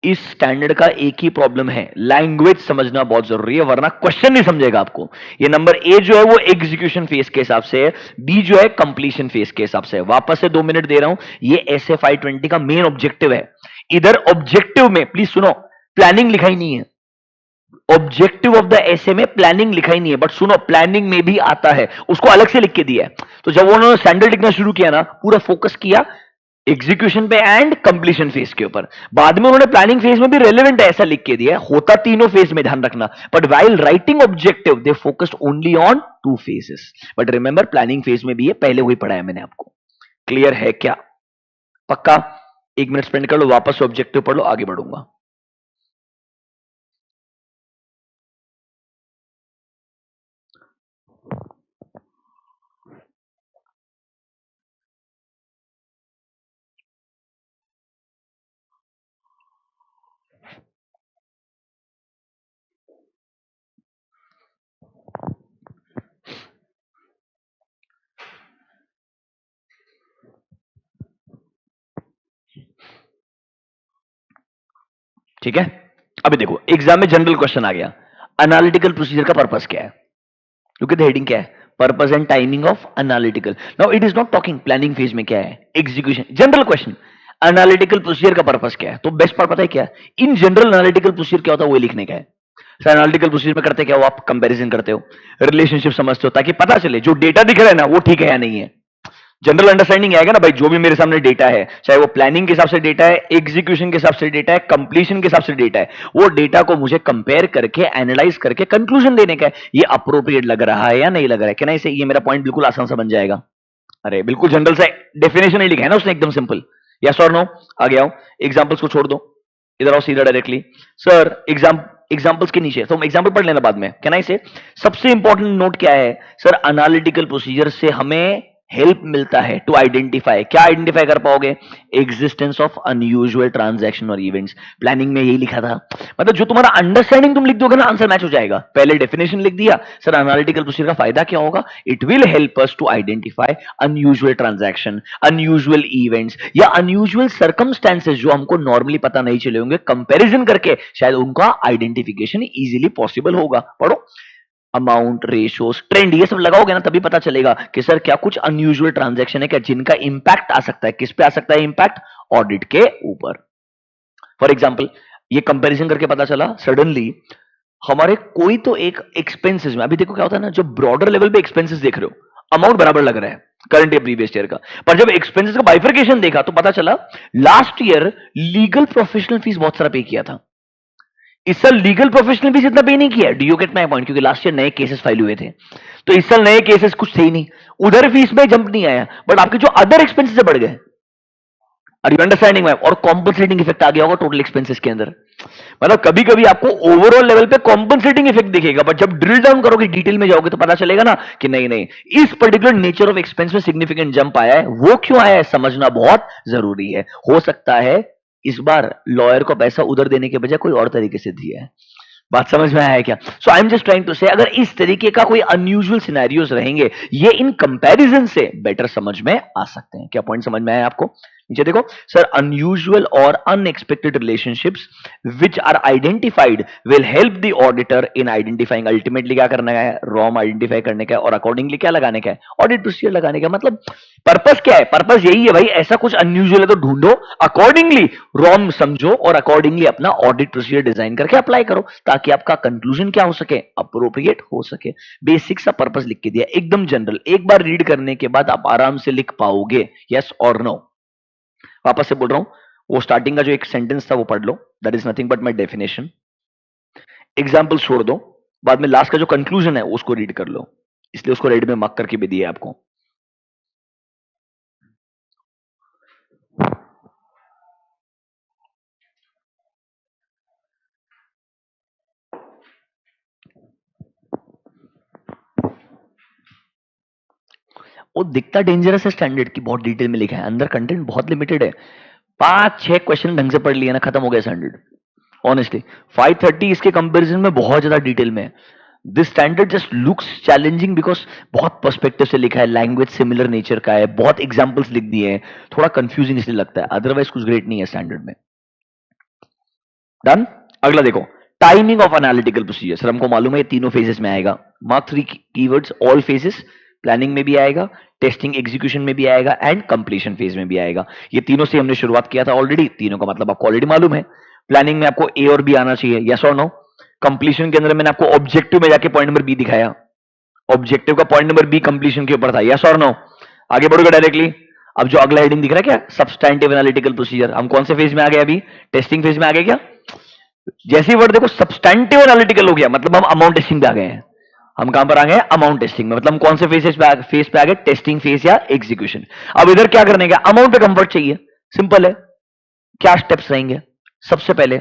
इस स्टैंडर्ड का एक ही प्रॉब्लम है, लैंग्वेज समझना बहुत जरूरी है, वरना क्वेश्चन नहीं समझेगा आपको। ये नंबर ए जो है वो एग्जीक्यूशन फेज के हिसाब से है, बी जो है कंप्लीशन फेज के हिसाब से है। वापस से 2 मिनट दे रहा हूं, ये एसएफआई 20 का मेन ऑब्जेक्टिव है। इधर ऑब्जेक्टिव में प्लीज सुनो, प्लानिंग लिखा ही नहीं है। ऑब्जेक्टिव ऑफ द एसे में प्लानिंग लिखा ही नहीं है, बट सुनो प्लानिंग में भी आता है, उसको अलग से लिख के दिया है। तो जब उन्होंने स्टैंडर्ड लिखना शुरू किया ना, पूरा फोकस किया एग्जीक्यूशन पे एंड कंप्लीशन फेज के ऊपर। बाद में उन्होंने प्लानिंग फेज में भी रेलेवेंट है ऐसा लिख के दिया है, होता तीनों फेज में, ध्यान रखना। But while writing objective they focused only on 2 phases. But remember planning phase में भी है, पहले वही पढ़ाया मैंने आपको। क्लियर है क्या? पक्का? 1 मिनट स्पेंड कर लो, वापस ऑब्जेक्टिव पढ़ लो, आगे बढ़ूंगा। ठीक है, अभी देखो एग्जाम में जनरल क्वेश्चन आ गया, एनालिटिकल प्रोसीजर का पर्पस क्या है? क्योंकि हेडिंग क्या है, purpose and timing of analytical. Now it is not talking planning phase में क्या है, execution, general question, analytical procedure का पर्पस क्या है? तो बेस्ट पार्ट पता है क्या, इन जनरल एनालिटिकल प्रोसीजर क्या होता है वो लिखने का है। सर एनालिटिकल प्रोसीजर में करते क्या हो आप, कंपैरिजन करते हो, रिलेशनशिप समझते हो, ताकि पता चले जो डेटा दिख रहा है ना वो ठीक है या नहीं है। जनरल अंडरस्टैंडिंग आएगा ना भाई, जो भी मेरे सामने डेटा है, चाहे वो प्लानिंग के हिसाब से डेटा है, एग्जीक्यूशन के हिसाब से डेटा है, कंप्लीशन के हिसाब से डेटा है, वो डेटा को मुझे कंपेयर करके एनालाइज करके कंक्लूजन देने का है, ये अप्रोप्रिएट लग रहा है या नहीं लग रहा है, क्या नहीं से ये मेरा पॉइंट बिल्कुल आसान सा बन जाएगा। अरे बिल्कुल जनरल सा डेफिनेशन ही लिखा है ना उसने, एकदम सिंपल। यस और नो? आगे आओ, एग्जांपल्स को छोड़ दो, इधर आओ सीधा डायरेक्टली। सर एग्जांपल्स के नीचे तो हम एग्जांपल पढ़ लेना बाद में, क्या नहीं से। सबसे इंपॉर्टेंट नोट क्या है सर, एनालिटिकल प्रोसीजर से हमें हेल्प मिलता है टू आइडेंटिफाई, क्या आइडेंटिफाई कर पाओगे, एग्जिस्टेंस ऑफ अनयूजुअल ट्रांजैक्शन और इवेंट्स। प्लानिंग में यही लिखा था, मतलब जो तुम्हारा अंडरस्टैंडिंग तुम लिख दोगे ना, आंसर मैच हो जाएगा। पहले डेफिनेशन लिख दिया, सर एनालिटिकल प्रोसीजर का फायदा क्या होगा, it will help us to identify unusual transaction, unusual events या अनयूजुअल सर्कमस्टेंसेस जो हमको नॉर्मली पता नहीं चले होंगे, कंपैरिजन करके शायद उनका आइडेंटिफिकेशन इजीली पॉसिबल होगा। पढ़ो, अमाउंट, रेशोस, ट्रेंड, ये सब लगाओगे ना तभी पता चलेगा कि सर क्या कुछ अनयूजुअल ट्रांजैक्शन है क्या, जिनका इंपैक्ट आ सकता है, किस पे आ सकता है इंपैक्ट, ऑडिट के ऊपर। फॉर एग्जांपल ये कंपैरिजन करके पता चला सडनली हमारे कोई तो एक एक्सपेंसेस में, अभी देखो क्या होता है ना, जो ब्रॉडर लेवल पे एक्सपेंसेस देख रहे हो अमाउंट बराबर लग रहा है करंट या प्रीवियस ईयर का, पर जब एक्सपेंसेस का बाइफरकेशन देखा तो पता चला last year legal professional fees बहुत सारा पे किया था, इस साल लीगल प्रोफेशनल फीस इतना पे नहीं किया। Do you get my point? क्योंकि लास्ट ईयर नए केसेस फाइल हुए थे, तो इस साल नए केसेस कुछ थे ही नहीं, उधर फीस में जंप नहीं आया, बट आपके जो अदर एक्सपेंसेस बढ़ गए। Are you understanding ma'am? और कॉम्पनसेटिंग इफेक्ट आ गया होगा टोटल एक्सपेंसेस के अंदर। मतलब कभी कभी आपको ओवरऑल लेवल पे कॉम्पनसेटिंग इफेक्ट दिखेगा, बट जब ड्रिल डाउन करोगे, डिटेल में जाओगे तो पता चलेगा ना कि नहीं नहीं, इस पर्टिकुलर नेचर ऑफ एक्सपेंस में सिग्निफिकेंट जंप आया है, वो क्यों आया है समझना बहुत जरूरी है। हो सकता है इस बार लॉयर को पैसा उधर देने के बजाय कोई और तरीके से दिया है। बात समझ में आया है क्या? So I am just trying to say, अगर इस तरीके का कोई अनयूजुअल सिनेरियोस रहेंगे, ये इन कंपैरिजन से बेटर समझ में आ सकते हैं। क्या पॉइंट समझ में आया आपको? नीचे देखो सर, अनयूजुअल और unexpected relationships which are identified will help the auditor in identifying, ultimately क्या करना है, रॉम आइडेंटिफाई करने का है, और अकॉर्डिंगली क्या लगाने का है, ऑडिट प्रोसीजर लगाने का। मतलब पर्पस क्या है, पर्पस यही है भाई, ऐसा कुछ अनयूजुअल है तो ढूंढो, अकॉर्डिंगली रॉम समझो और अकॉर्डिंगली अपना ऑडिट प्रोसीजर डिजाइन करके अप्लाई करो, ताकि आपका कंक्लूजन क्या हो सके, अप्रोप्रिएट हो सके। बेसिक सा पर्पस लिख के दिया, एकदम जनरल, एक बार रीड करने के बाद आप आराम से लिख पाओगे, यस और नो। वापस से बोल रहा हूं, वो स्टार्टिंग का जो एक सेंटेंस था वो पढ़ लो, that is nothing but my definition. Example छोड़ दो, बाद में लास्ट का जो कंक्लूजन है उसको रीड कर लो, इसलिए उसको रेड में मार्क करके भी दिया आपको। वो दिखता डेंजरस है स्टैंडर्ड की, बहुत डिटेल में लिखा है, अंदर कंटेंट बहुत लिमिटेड है। 5-6 क्वेश्चन ढंग से पढ़ लिया ना, खत्म हो गया स्टैंडर्ड। ऑनेस्टली 530 इसके कंपैरिजन में बहुत ज्यादा डिटेल में है। This standard just looks challenging because बहुत पर्सपेक्टिव से लिखा है, लैंग्वेज सिमिलर नेचर का है, बहुत एग्जांपल्स लिख दिए हैं, थोड़ा कंफ्यूजिंग इसलिए लगता है, अदरवाइज कुछ ग्रेट नहीं है स्टैंडर्ड में। डन। अगला देखो, timing of analytical procedure. Sir हमको मालूम है ये तीनों फेजेस में आएगा, mark 3 keywords, all phases, planning में भी आएगा, टेस्टिंग एग्जीक्यूशन में भी आएगा एंड कंप्लीशन फेज में भी आएगा। ये तीनों से हमने शुरुआत किया था ऑलरेडी, तीनों का मतलब आपको ऑलरेडी मालूम है। प्लानिंग में आपको ए और बी आना चाहिए, यस और नो। कंप्लीशन के अंदर मैंने आपको ऑब्जेक्टिव में जाके पॉइंट नंबर बी दिखाया, ऑब्जेक्टिव का पॉइंट नंबर बी कंप्लीशन के ऊपर था, यस और नो। आगे बढ़ोगे डायरेक्टली। अब जो अगला हेडिंग दिख रहा है क्या, सब्सटैंटिव एनालिटिकल प्रोसीजर, हम कौन से फेज में आ गए अभी, टेस्टिंग फेज में आ गए क्या। जैसे ही वर्ड देखो सब्सटैंटिव एनालिटिकल हो गया, मतलब हम अमाउंट टेस्टिंग पे आ गए हैं। हम कहां पर आ गए, अमाउंट टेस्टिंग में, मतलब हम कौन से फेज पे आ गए, टेस्टिंग फेज या एग्जीक्यूशन। अब इधर क्या करने का, अमाउंट पे कंफर्ट चाहिए, सिंपल है। क्या स्टेप्स रहेंगे, सबसे पहले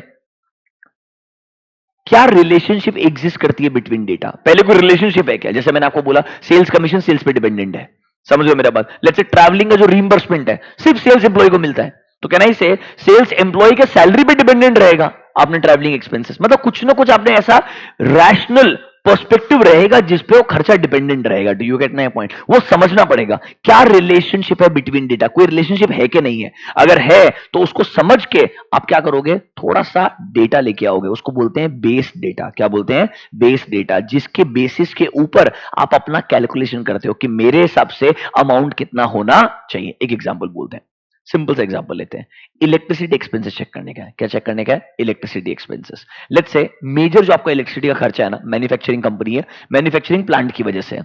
क्या रिलेशनशिप एग्जिस्ट करती है बिटवीन डेटा, पहले कोई रिलेशनशिप है क्या, जैसे मैंने आपको बोला सेल्स कमीशन सेल्स पे डिपेंडेंट है, समझ लो मेरा बात। लेट्स से ट्रैवलिंग का जो रीइंबर्समेंट है सिर्फ सेल्स एम्प्लॉय को मिलता है, तो कहना ही से सेल्स एम्प्लॉय के सैलरी पे डिपेंडेंट रहेगा आपने ट्रैवलिंग एक्सपेंसेस, मतलब कुछ ना कुछ आपने ऐसा रैशनल पर्सपेक्टिव रहेगा जिसपे वो खर्चा डिपेंडेंट रहेगा। Do you get my point, वो समझना पड़ेगा क्या रिलेशनशिप है बिटवीन डेटा, कोई रिलेशनशिप है कि नहीं है। अगर है तो उसको समझ के आप क्या करोगे, थोड़ा सा डेटा लेके आओगे, उसको बोलते हैं बेस डेटा। क्या बोलते हैं, बेस डेटा, जिसके बेसिस के ऊपर आप अपना कैलकुलेशन करते हो कि मेरे हिसाब से अमाउंट कितना होना चाहिए। एक एग्जांपल बोलते हैं, सिंपल सा एग्जांपल लेते हैं, इलेक्ट्रिसिटी एक्सपेंसेस चेक करने का है। क्या चेक करने का है, electricity expenses. Let's say major जो आपका इलेक्ट्रिसिटी का खर्चा है ना, मैन्युफैक्चरिंग कंपनी है, मैन्युफैक्चरिंग प्लांट की वजह से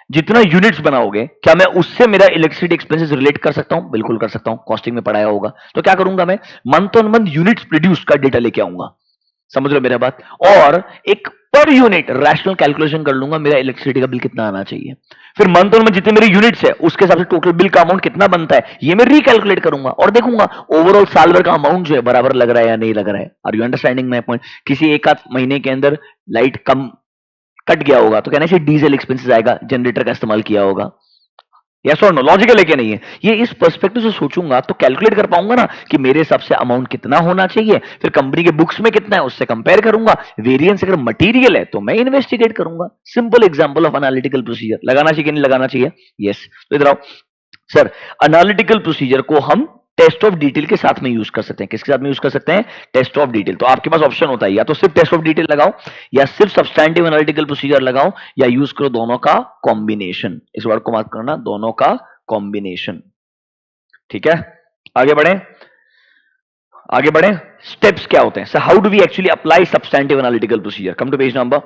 जितना यूनिट्स बनाओगे, क्या मैं उससे मेरा इलेक्ट्रिसिटी एक्सपेंसेस रिलेट कर सकता हूं, बिल्कुल कर सकता हूं, कॉस्टिंग में पढ़ाया होगा। तो क्या करूंगा मैं, month on month units produce का डेटा लेके आऊंगा, समझ लो मेरा बात, और एक पर यूनिट रैशनल कैलकुलेशन कर लूंगा मेरा इलेक्ट्रिसिटी का बिल कितना आना चाहिए। फिर मंथ ऑन मंथ जितने मेरे यूनिट्स है उसके हिसाब से टोटल बिल का अमाउंट कितना बनता है ये मैं रिकैलकुलेट करूंगा, और देखूंगा ओवरऑल साल भर का अमाउंट जो है बराबर लग रहा है या नहीं लग रहा है। Are you understanding my point. किसी एक आध महीने के अंदर लाइट कम कट गया होगा तो कहना चाहिए डीजल एक्सपेंसेस आएगा, जनरेटर का इस्तेमाल किया होगा, यस और नो, लॉजिकल है कि नहीं है। ये इस पर्सपेक्टिव से सोचूंगा तो कैलकुलेट कर पाऊंगा ना कि मेरे हिसाब से अमाउंट कितना होना चाहिए, फिर कंपनी के बुक्स में कितना है उससे कंपेयर करूंगा, वेरिएंस अगर मटेरियल है तो मैं इन्वेस्टिगेट करूंगा। Simple example of analytical procedure. लगाना चाहिए कि नहीं लगाना चाहिए, यस। तो इधर आओ सर, एनालिटिकल प्रोसीजर को हम टेस्ट ऑफ डिटेल के साथ में यूज कर सकते हैं। किसके साथ में यूज कर सकते हैं, टेस्ट ऑफ डिटेल। तो आपके पास ऑप्शन होता है या तो सिर्फ टेस्ट ऑफ डिटेल लगाओ, या सिर्फ सब्सटैंटिव एनालिटिकल प्रोसीजर लगाओ, या यूज करो दोनों का कॉम्बिनेशन। इस वर्ड को मार्क करना, दोनों का कॉम्बिनेशन, ठीक है। आगे बढ़े, आगे बढ़े। स्टेप्स क्या होते हैं sir, how do we actually apply substantive analytical procedure. Come to page number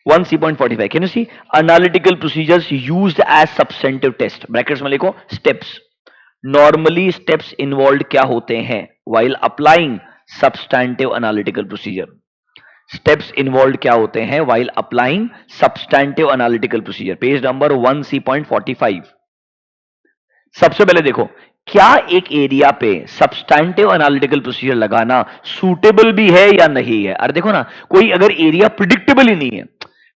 1C.45. Can you see analytical procedures used as substantive test? Brackets में लिखो steps. Normally steps involved क्या होते हैं while applying substantive analytical procedure? Steps involved क्या होते हैं while applying substantive analytical procedure? Page number 1C.45. सबसे पहले देखो, क्या एक एरिया पे सब्सटैंटिव एनालिटिकल प्रोसीजर लगाना सूटेबल भी है या नहीं है। अरे देखो ना, कोई अगर एरिया प्रिडिक्टेबल ही नहीं है,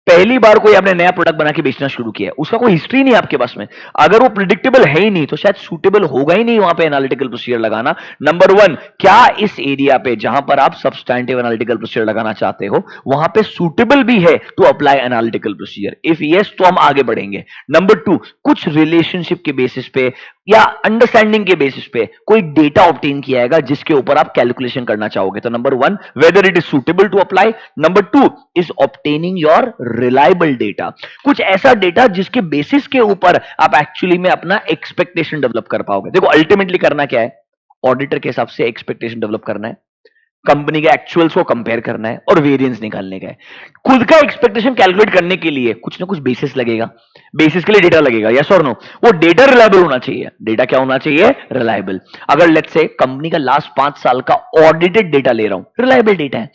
पहली बार कोई आपने नया प्रोडक्ट बना के बेचना शुरू किया है, उसका कोई हिस्ट्री नहीं है आपके पास में, अगर वो प्रिडिक्टेबल है ही नहीं तो शायद सूटेबल होगा ही नहीं वहां पे एनालिटिकल प्रोसीजर लगाना। नंबर वन, क्या इस एरिया पे जहां पर आप सब्सटैंटिव एनालिटिकल प्रोसीजर लगाना चाहते हो वहां पे सूटेबल भी है to apply analytical procedure. If yes तो हम आगे बढ़ेंगे। नंबर टू, कुछ रिलेशनशिप के बेसिस पे या अंडरस्टैंडिंग के बेसिस पे कोई डेटा ऑब्टेन किया जाएगा जिसके ऊपर आप कैलकुलेशन करना चाहोगे। तो number one, whether it is suitable to apply. Number two is obtaining your reliable data, कुछ ऐसा डेटा जिसके बेसिस के ऊपर आप एक्चुअली में अपना एक्सपेक्टेशन डेवलप कर पाओगे। देखो अल्टीमेटली करना क्या है, ऑडिटर के हिसाब से एक्सपेक्टेशन डेवलप करना है, कंपनी के एक्चुअल्स को कंपेयर करना है और वेरिएंस निकालने का है। खुद का एक्सपेक्टेशन कैलकुलेट करने के लिए कुछ ना कुछ बेसिस लगेगा, बेसिस के लिए डेटा लगेगा, यस और नो। वो डेटा रिलायबल होना चाहिए। डेटा क्या होना चाहिए, रिलायबल। अगर लेट्स से कंपनी का लास्ट 5 साल का ऑडिटेड डेटा ले रहा हूं, रिलायबल डेटा है,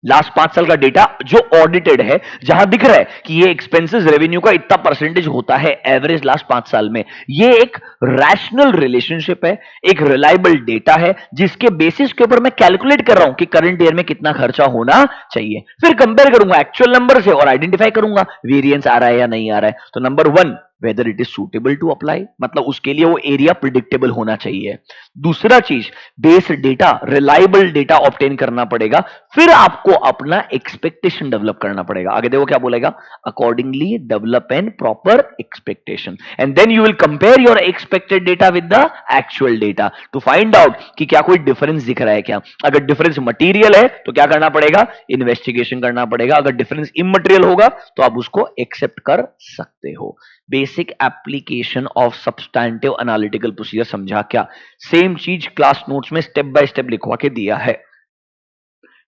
लास्ट 5 साल का डेटा जो ऑडिटेड है, जहां दिख रहा है कि ये एक्सपेंसेस रेवेन्यू का इतना परसेंटेज होता है एवरेज लास्ट 5 साल में। ये एक रैशनल रिलेशनशिप है, एक रिलायबल डेटा है, जिसके बेसिस के ऊपर मैं कैलकुलेट कर रहा हूं कि करंट ईयर में कितना खर्चा होना चाहिए। फिर कंपेयर करूंगा एक्चुअल नंबर से और आइडेंटिफाई करूंगा वेरिएंस आ रहा है या नहीं आ रहा है। तो number 1, whether it is suitable to apply, मतलब उसके लिए वो एरिया प्रिडिक्टेबल होना चाहिए। दूसरा चीज, base data, reliable data obtain करना पड़ेगा। फिर आपको अपना एक्सपेक्टेशन डेवलप करना पड़ेगा। आगे देखो क्या बोलेगा, accordingly develop an proper expectation and then you will compare your expected data with the actual data to find out कि क्या कोई डिफरेंस दिख रहा है क्या। अगर डिफरेंस मटीरियल है तो क्या करना पड़ेगा, इन्वेस्टिगेशन करना पड़ेगा। अगर डिफरेंस इमटेरियल होगा तो आप उसको एक्सेप्ट कर सकते हो। Basic application of substantive analytical procedure समझा क्या? सेम चीज क्लास नोट्स में स्टेप बाय स्टेप लिखवा के दिया है।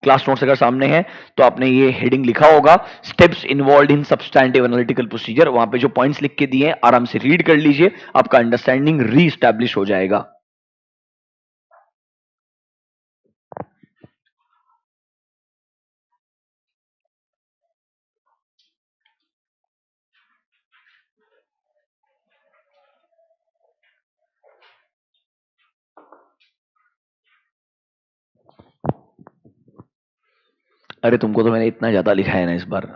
क्लास नोट्स अगर सामने है तो आपने ये हेडिंग लिखा होगा, steps involve in substantive analytical procedure. वहां पे जो पॉइंट्स लिख के दिए हैं आराम से रीड कर लीजिए, आपका अंडरस्टैंडिंग रीस्टैब्लिश हो जाएगा। अरे तुमको तो मैंने इतना ज्यादा लिखा है ना इस बार,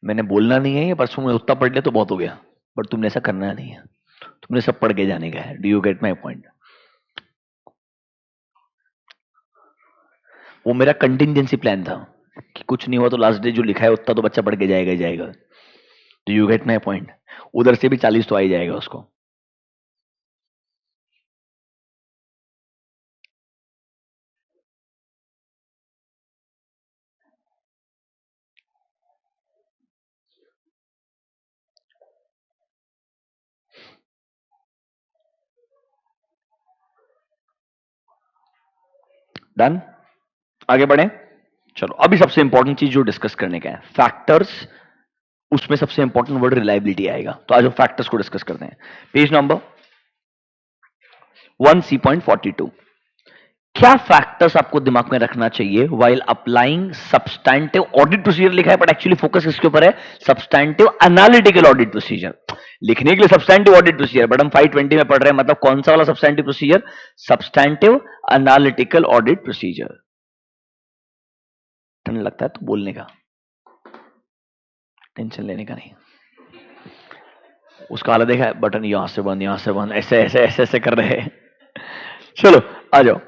मैंने बोलना नहीं है, ये परसों में उतना पढ़ लिया तो बहुत हो गया, पर तुमने ऐसा करना नहीं है, तुमने सब पढ़ के जाने का है। Do you get my point? वो मेरा कंटिजेंसी प्लान था कि कुछ नहीं हुआ तो लास्ट डे जो लिखा है उतना तो बच्चा पढ़ के जाएगा ही जाएगा। Do you get my point? उधर से भी 40 तो आ ही जाएगा उसको। डन, आगे बढ़े। चलो अभी सबसे इंपॉर्टेंट चीज जो डिस्कस करने का है, फैक्टर्स। उसमें सबसे इंपॉर्टेंट वर्ड रिलायबिलिटी आएगा, तो आज हम फैक्टर्स को डिस्कस करते हैं। Page number 1C.42। क्या फैक्टर्स आपको दिमाग में रखना चाहिए while applying substantive audit procedure? लिखा है बट एक्चुअली फोकस इसके ऊपर है, सब्सटैंटिव एनालिटिकल ऑडिट प्रोसीजर। लिखने के लिए सब्सटैंटिव ऑडिट प्रोसीजर, बट हम 520 में पढ़ रहे हैं, मतलब कौन सा वाला substantive procedure? Substantive analytical audit procedure. ठंड लगता है तो बोलने का, टेंशन लेने का नहीं। उसका हालत देखा है, बटन यहां से बंद, यहां से बंद, ऐसे ऐसे ऐसे ऐसे कर रहे हैं। चलो आ जाओ,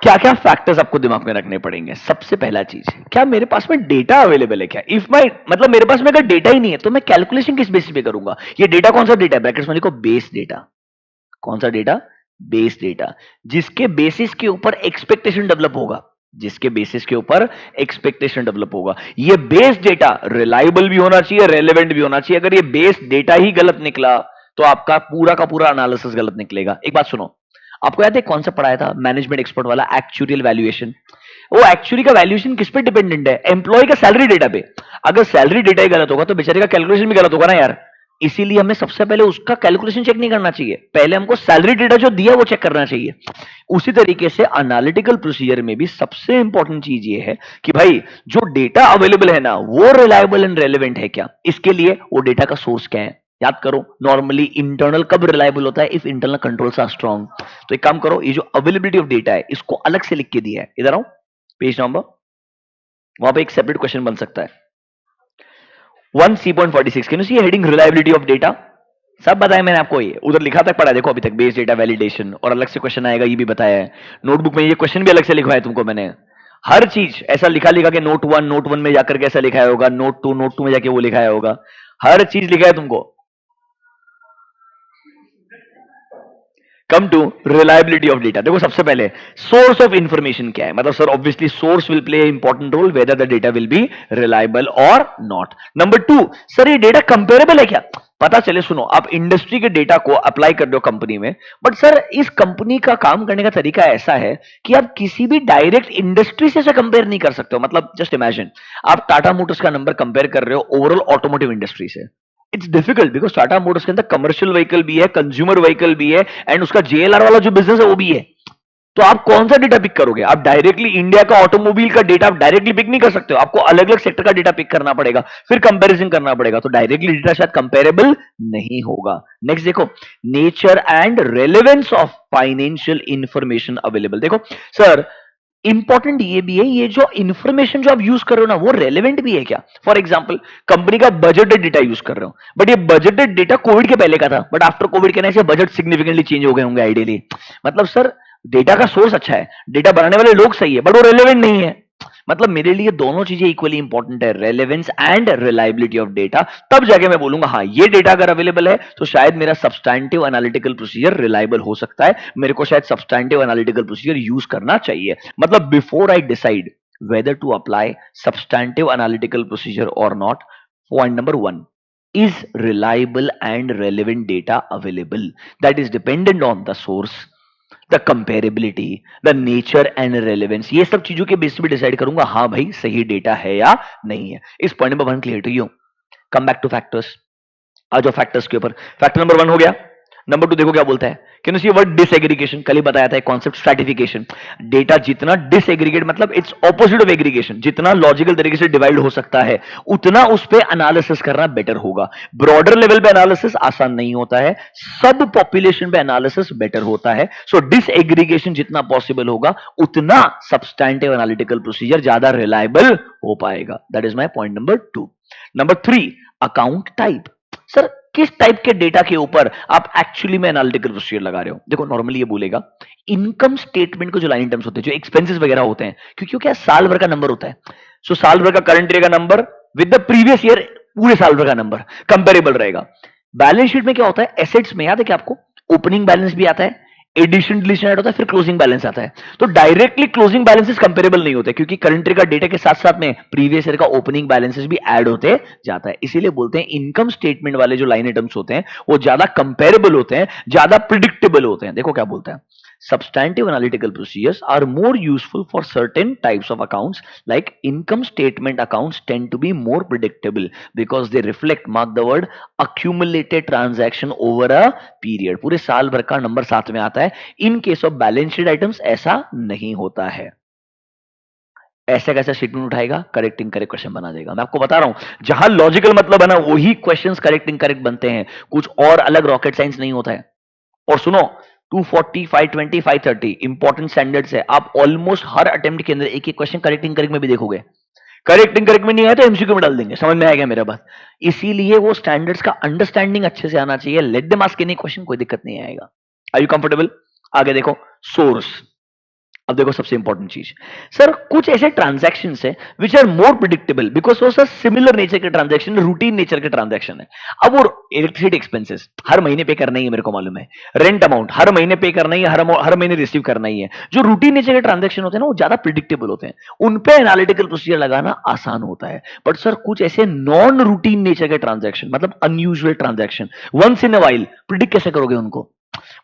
क्या क्या फैक्टर्स आपको दिमाग में रखने पड़ेंगे? सबसे पहला चीज, क्या मेरे पास में डेटा अवेलेबल है क्या? इफ माई मतलब मेरे पास में अगर डेटा ही नहीं है तो मैं कैलकुलेशन किस बेसिस पे करूंगा? ये डेटा कौन सा डेटा है? ब्रैकेट्स में लिखो बेस डेटा। कौन सा डेटा? बेस डेटा, जिसके बेसिस के ऊपर एक्सपेक्टेशन डेवलप होगा, जिसके बेसिस के ऊपर एक्सपेक्टेशन डेवलप होगा। ये बेस डेटा रिलायबल भी होना चाहिए, रेलेवेंट भी होना चाहिए। अगर ये बेस डेटा ही गलत निकला तो आपका पूरा का पूरा एनालिसिस गलत निकलेगा। एक बात सुनो, आपको याद है कौन सा पढ़ाया था मैनेजमेंट एक्सपर्ट वाला, एक्चुअल वैल्यूएशन? वो एक्चुअली का वैल्यूएशन किस पे डिपेंडेंट है? एम्प्लॉय का सैलरी डेटा पे। अगर सैलरी डेटा ही गलत होगा तो बेचारे का कैलकुलेशन भी गलत होगा ना यार। इसीलिए हमें सबसे पहले उसका कैलकुलेशन चेक नहीं करना चाहिए, पहले हमको सैलरी डेटा जो दिया वो चेक करना चाहिए। उसी तरीके से एनालिटिकल प्रोसीजर में भी सबसे इंपॉर्टेंट चीज ये है कि भाई जो डेटा अवेलेबल है ना वो रिलायबल एंड रेलेवेंट है क्या। इसके लिए वो डेटा का सोर्स क्या है याद करो। नॉर्मली इंटरनल कब रिलायबल होता है? If internal controls are strong. तो एक काम करो, ये जो अवेलेबिलिटी ऑफ डेटा है इसको अलग से लिख के दिया है, इधर आओ पेज नंबर, वहां पे एक सेपरेट क्वेश्चन बन सकता है। 1C.46 can you see heading reliability of data? सब बताया मैंने आपको, ये उधर लिखा तक पढ़ा देखो अभी तक, बेस डेटा वैलिडेशन, और अलग से क्वेश्चन आएगा ये भी बताया है। नोटबुक में ये क्वेश्चन भी अलग से लिखवाया तुमको मैंने, हर चीज ऐसा लिखा लिखा के नोट 1 में जाकर के ऐसा लिखाया होगा, नोट 2 में जाके वो लिखाया होगा, हर चीज लिखा है तुमको। Come to reliability of data. देखो सबसे पहले सोर्स ऑफ इंफॉर्मेशन क्या है, मतलब sir obviously source will play important role whether the data will be reliable और नॉट। नंबर 2, सर ये डेटा कंपेरेबल है क्या? पता चले, सुनो, आप इंडस्ट्री के डेटा को अप्लाई कर दो कंपनी में, बट सर इस कंपनी का काम करने का तरीका ऐसा है कि आप किसी भी डायरेक्ट इंडस्ट्री से कंपेयर नहीं कर सकते हो। मतलब जस्ट इमेजिन आप टाटा मोटर्स का नंबर कंपेयर कर रहे हो ओवरऑल ऑटोमोटिव इंडस्ट्री से, it's difficult because Tata Motors के अंदर कमर्शियल व्हीकल भी है, कंज्यूमर व्हीकल भी है, एंड उसका जेएलआर वाला जो बिजनेस है वो भी है। तो आप कौन सा डेटा पिक करोगे? आप डायरेक्टली इंडिया का ऑटोमोबाइल का डेटा आप डायरेक्टली पिक नहीं कर सकते हो, आपको अलग अलग सेक्टर का डेटा पिक करना पड़ेगा, फिर कंपैरिजन करना पड़ेगा, तो डायरेक्टली डेटा शायद कंपेरेबल नहीं होगा। नेक्स्ट देखो, nature and relevance of financial information available. देखो सर, इंपॉर्टेंट ये भी है, ये जो इंफॉर्मेशन जो आप यूज कर रहे हो ना, वो रेलेवेंट भी है क्या? फॉर एग्जांपल, कंपनी का बजटेड डेटा यूज कर रहे हो, बट ये बजटेड डेटा कोविड के पहले का था, बट आफ्टर कोविड कहने से बजट सिग्निफिकेंटली चेंज हो गए होंगे आइडियली। मतलब सर, डेटा का सोर्स अच्छा है, डेटा बनाने वाले लोग सही है, बट वो रेलेवेंट नहीं है। मतलब मेरे लिए दोनों चीजें इक्वली इंपॉर्टेंट है, relevance and reliability of data. तब जाके मैं बोलूंगा हाँ, ये डेटा अगर अवेलेबल है तो शायद मेरा सब्सटैंटिव एनालिटिकल प्रोसीजर रिलायबल हो सकता है, मेरे को शायद सब्सटैंटिव एनालिटिकल प्रोसीजर यूज करना चाहिए। मतलब before I decide whether to apply substantive analytical procedure or not, point number 1, is reliable and relevant data available? That is dependent on the source, the comparability, the nature and relevance. ये सब चीजों के बेस पे डिसाइड करूंगा हाँ भाई सही डेटा है या नहीं है। Is point number 1 clear to you? Come back to factors. आ जाओ फैक्टर्स के ऊपर। फैक्टर नंबर 1 हो गया। नंबर 2 देखो क्या बोलता है, can you see word disaggregation? कल ही बताया था कॉन्सेप्ट स्ट्रैटिफिकेशन। डेटा जितना डिसएग्रीगेट, मतलब इट्स ऑपोजिट ऑफ एग्रीगेशन, जितना लॉजिकल तरीके से डिवाइड हो सकता है उतना उस पे एनालिसिस करना बेटर होगा। ब्रॉडर लेवल पे एनालिसिस आसान नहीं होता है, सब पॉपुलेशन पे एनालिसिस बेटर होता है। सो डिसएग्रीगेशन जितना पॉसिबल होगा उतना सब्सटैंटिव एनालिटिकल प्रोसीजर ज्यादा रिलायबल हो पाएगा। That is my point number 2। Number 3, account type. Sir, किस टाइप के डेटा के ऊपर आप एक्चुअली में एनालिटिकल प्रोसीजर लगा रहे हो? देखो नॉर्मली ये बोलेगा इनकम स्टेटमेंट को जो लाइन आइटम्स होते हैं, जो एक्सपेंसेस वगैरह होते हैं, क्योंकि क्या साल भर का नंबर होता है, सो साल भर का करंट ईयर का number with the previous year पूरे साल भर का नंबर कंपेरेबल रहेगा। बैलेंस शीट में क्या होता है, एसेट्स में याद है कि आपको ओपनिंग बैलेंस भी आता है, एडिशन डिलीशन ऐड होता है, फिर क्लोजिंग बैलेंस आता है। तो डायरेक्टली क्लोजिंग बैलेंसेस कंपेरेबल नहीं होते, क्योंकि करंट ईयर का डेटा के साथ साथ में प्रीवियस ईयर का ओपनिंग बैलेंसेस भी ऐड होते जाता है। इसीलिए बोलते हैं इनकम स्टेटमेंट वाले जो लाइन आइटम्स होते हैं वो ज्यादा कंपेरेबल होते हैं, ज्यादा प्रिडिक्टेबल होते हैं। देखो क्या बोलता है, substantive analytical procedures are more useful for certain types of accounts, like income statement accounts tend to be more predictable because they reflect, mark the word, accumulated transaction over a period। पूरे साल भर का नंबर साथ में आता है। In case of balance sheet items ऐसा नहीं होता है। ऐसा कैसा स्टेटमेंट उठाएगा, करेक्ट इनकरेक्ट क्वेश्चन बना देगा। मैं आपको बता रहा हूं, जहां लॉजिकल मतलब है ना, वही क्वेश्चंस करेक्ट इनकरेक्ट बनते हैं, कुछ और अलग रॉकेट साइंस नहीं होता है। और सुनो, 240, 520, 530 इंपॉर्टेंट स्टैंडर्ड्स है। आप ऑलमोस्ट हर अटेम्प्ट के अंदर एक एक क्वेश्चन करेक्ट इनकरेक्ट में भी देखोगे। करेक्ट इनकरेक्ट में नहीं आया तो एमसीक्यू में डाल देंगे। समझ में आएगा मेरा बात? इसीलिए वो स्टैंडर्ड्स का अंडरस्टैंडिंग अच्छे से आना चाहिए। Let them ask any question, कोई दिक्कत नहीं आएगा। Are you comfortable? आगे देखो, सोर्स। अब देखो सबसे इंपॉर्टेंट चीज, सर कुछ ऐसे ट्रांजैक्शन है which are more predictable because वो सर सिमिलर नेचर के ट्रांजैक्शन, रूटीन नेचर के ट्रांजैक्शन है। अब वो इलेक्ट्रिसिटी एक्सपेंसेस हर महीने पे करना ही है, मेरे को मालूम है। रेंट अमाउंट हर महीने पे करना ही है, हर महीने रिसीव करना ही है। जो रूटीन नेचर के ट्रांजैक्शन होते हैं ना, वो ज्यादा प्रिडिक्टेबल होते हैं, उन पे एनालिटिकल प्रोसीजर लगाना आसान होता है। बट सर कुछ ऐसे नॉन रूटीन नेचर के ट्रांजैक्शन, मतलब unusual transaction, once in a while, predict कैसे करोगे उनको?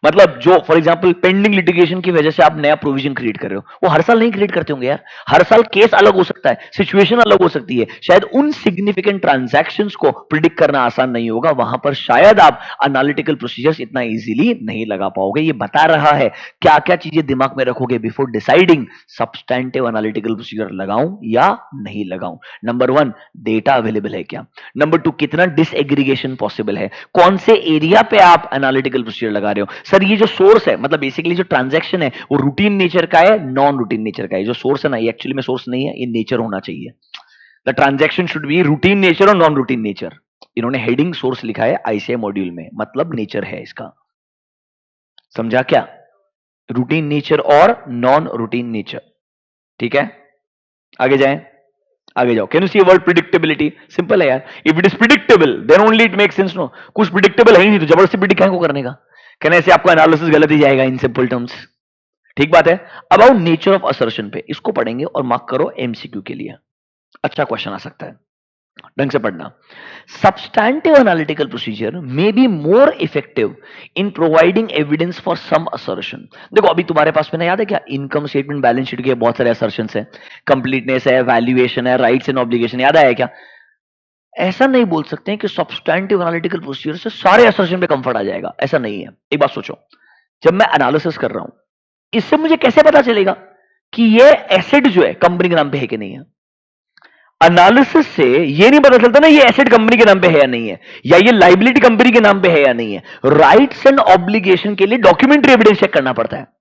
मतलब जो फॉर एग्जांपल पेंडिंग लिटिगेशन की वजह से आप नया प्रोविजन क्रिएट कर रहे हो, वो हर साल नहीं क्रिएट करते होंगे यार। हर साल केस अलग हो सकता है, सिचुएशन अलग हो सकती है। शायद उन सिग्निफिकेंट ट्रांजैक्शंस को प्रिडिक्ट करना आसान नहीं होगा, वहां पर शायद आप एनालिटिकल प्रोसीजर्स इतना इजीली नहीं लगा पाओगे। ये बता रहा है क्या क्या चीजें दिमाग में रखोगे before deciding substantive analytical procedure लगाऊं या नहीं लगाऊं। नंबर 1, डेटा अवेलेबल है क्या? नंबर 2, कितना डिसएग्रीगेशन पॉसिबल है, कौन से एरिया पे आप एनालिटिकल प्रोसीजर लगा रहे हो। सर ये जो सोर्स है, मतलब बेसिकली जो ट्रांजैक्शन है, वो रूटीन नेचर का है, नॉन रूटीन नेचर का है। जो सोर्स है ना, ये एक्चुअली में सोर्स नहीं है, ये नेचर होना चाहिए। The transaction should be routine nature और नॉन रूटीन नेचर। इन्होंने हेडिंग सोर्स लिखा है आईसीआई मॉड्यूल में, मतलब नेचर है इसका। समझा क्या? रूटीन नेचर और नॉन रूटीन नेचर। ठीक है, आगे जाएं, आगे जाओ। Can you see word predictability? Simple है यार, if it is predictable then only it makes sense. No, कुछ प्रिडिक्टेबल है ही नहीं तो जबरदस्ती प्रिडिक्ट को करने का, कहने से आपका एनालिसिस गलत ही जाएगा इन सिंपल टर्म्स। ठीक बात है। अबाउट नेचर ऑफ असर्शन पे इसको पढ़ेंगे और मार्क करो एमसीक्यू के लिए। अच्छा क्वेश्चन आ सकता है, ढंग से पढ़ना। Substantive analytical procedure may be more effective in providing evidence for some assertion. देखो अभी तुम्हारे पास में ना याद है क्या, इनकम स्टेटमेंट बैलेंस शीट के बहुत सारे असर्शन है, कंप्लीटनेस है, वैल्यूएशन है, राइट्स एंड ऑब्लिगेशन, याद आया क्या? ऐसा नहीं बोल सकते हैं कि सब्सटैंटिव एनालिटिकल प्रोसीजर से सारे असर्शन पे कंफर्ट आ जाएगा, ऐसा नहीं है। एक बात सोचो, जब मैं एनालिसिस कर रहा हूं, इससे मुझे कैसे पता चलेगा कि ये एसेट जो है कंपनी के नाम पे है कि नहीं है? एनालिसिस से ये नहीं पता चलता ना ये एसेट कंपनी के नाम पे है या नहीं है, या ये लाइबिलिटी कंपनी के नाम पे है या नहीं है। राइट्स एंड ऑब्लिगेशन के लिए डॉक्यूमेंट्री एविडेंस चेक करना पड़ता है।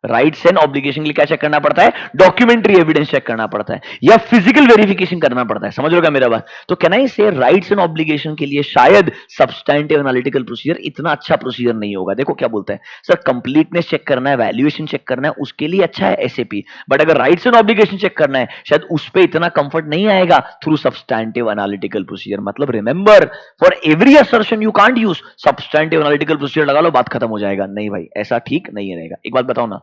राइट्स एंड ऑब्लिगेशन के लिए क्या चेक करना पड़ता है? डॉक्यूमेंट्री एविडेंस चेक करना पड़ता है या फिजिकल वेरिफिकेशन करना पड़ता है। समझ लो क्या मेरा बात? तो कैन आई से राइट्स एंड ऑब्लिगेशन के लिए शायद सब्सटैंटिव एनालिटिकल प्रोसीजर इतना अच्छा प्रोसीजर नहीं होगा। देखो क्या बोलता है सर, कंप्लीटनेस चेक करना है, वैल्यूएशन चेक करना है, उसके लिए अच्छा है एसएपी, बट अगर राइट्स एंड ऑब्लिगेशन चेक करना है शायद उस पर इतना कंफर्ट नहीं आएगा थ्रू सब्सटैंटिव एनालिटिकल प्रोसीजर। मतलब remember, for every assertion you can't use substantive analytical procedure लगा लो बात खत्म हो जाएगा। नहीं भाई, ऐसा ठीक नहीं रहेगा। एक बात बताओ ना,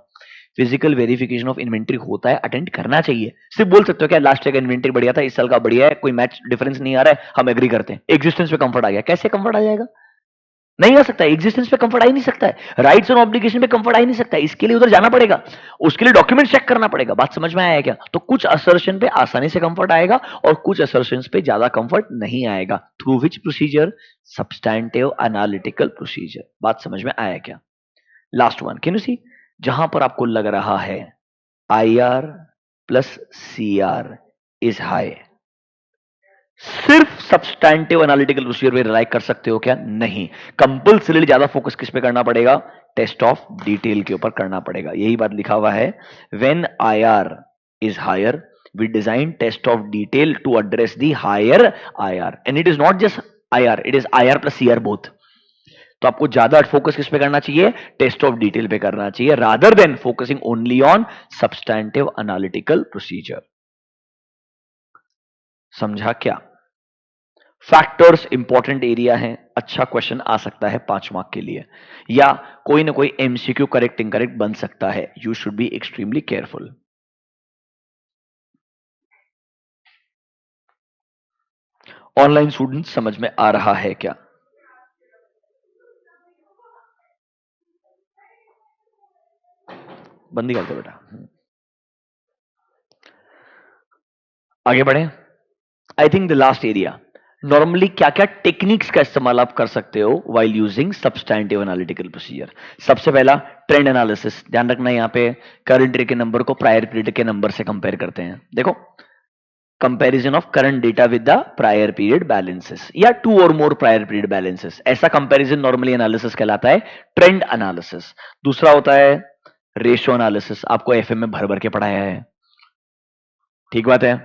फिजिकल वेरिफिकेशन ऑफ इन्वेंट्री होता है, अटेंड करना चाहिए। सिर्फ बोल सकते हो क्या लास्ट ईयर का इन्वेंट्री बढ़िया था, इस साल का बढ़िया है, कोई मैच डिफरेंस नहीं आ रहा है, हम एग्री करते हैं, एग्जिस्टेंस पे कंफर्ट आ गया। कैसे कंफर्ट आ जाएगा? नहीं आ सकता, एग्जिस्टेंस पे कंफर्ट आ ही नहीं सकता है, राइट्स और ऑब्लिगेशन पे कंफर्ट आ ही नहीं सकता है। इसके लिए उधर जाना पड़ेगा, उसके लिए डॉक्यूमेंट चेक करना पड़ेगा। बात समझ में आया क्या? तो कुछ असर्शन पे आसानी से कंफर्ट आएगा और कुछ असर्शन पे ज्यादा कंफर्ट नहीं आएगा। Through which procedure? Substantive analytical procedure. बात समझ में आया क्या? लास्ट वन, कैन यू सी? जहां पर आपको लग रहा है IR plus CR is high, सिर्फ सब्सटैंटिव एनालिटिकल प्रोसीजर पे रिलाई कर सकते हो क्या? नहीं, कंपल्सरी ज्यादा फोकस किस पे करना पड़ेगा? टेस्ट ऑफ डिटेल के ऊपर करना पड़ेगा। यही बात लिखा हुआ है, when IR is higher we design test of detail to address the higher IR, and it is not just IR, it is IR plus CR both. तो आपको ज्यादा फोकस किस पे करना चाहिए? टेस्ट ऑफ डिटेल पे करना चाहिए, rather than focusing only on substantive analytical procedure. समझा क्या? फैक्टर्स इंपॉर्टेंट एरिया है, अच्छा क्वेश्चन आ सकता है 5 मार्क के लिए, या कोई ना कोई MCQ करेक्ट इनकरेक्ट बन सकता है। You should be extremely careful. Online student समझ में आ रहा है क्या? बंदी कर दो बेटा। आगे बढ़े। I think the last area, normally क्या क्या टेक्निक्स का इस्तेमाल आप कर सकते हो while using substantive analytical procedure. सबसे पहला ट्रेंड एनालिसिस। ध्यान रखना, यहां पे करंट ईयर के नंबर को प्रायर पीरियड के नंबर से कंपेयर करते हैं। देखो, comparison of current data with the prior period balances या 2 और मोर प्रायर पीरियड बैलेंसेस, ऐसा कंपैरिजन नॉर्मली एनालिसिस कहलाता है, ट्रेंड एनालिसिस। दूसरा होता है रेशियो एनालिसिस, आपको एफएम में भर भर के पढ़ाया है, ठीक बात है।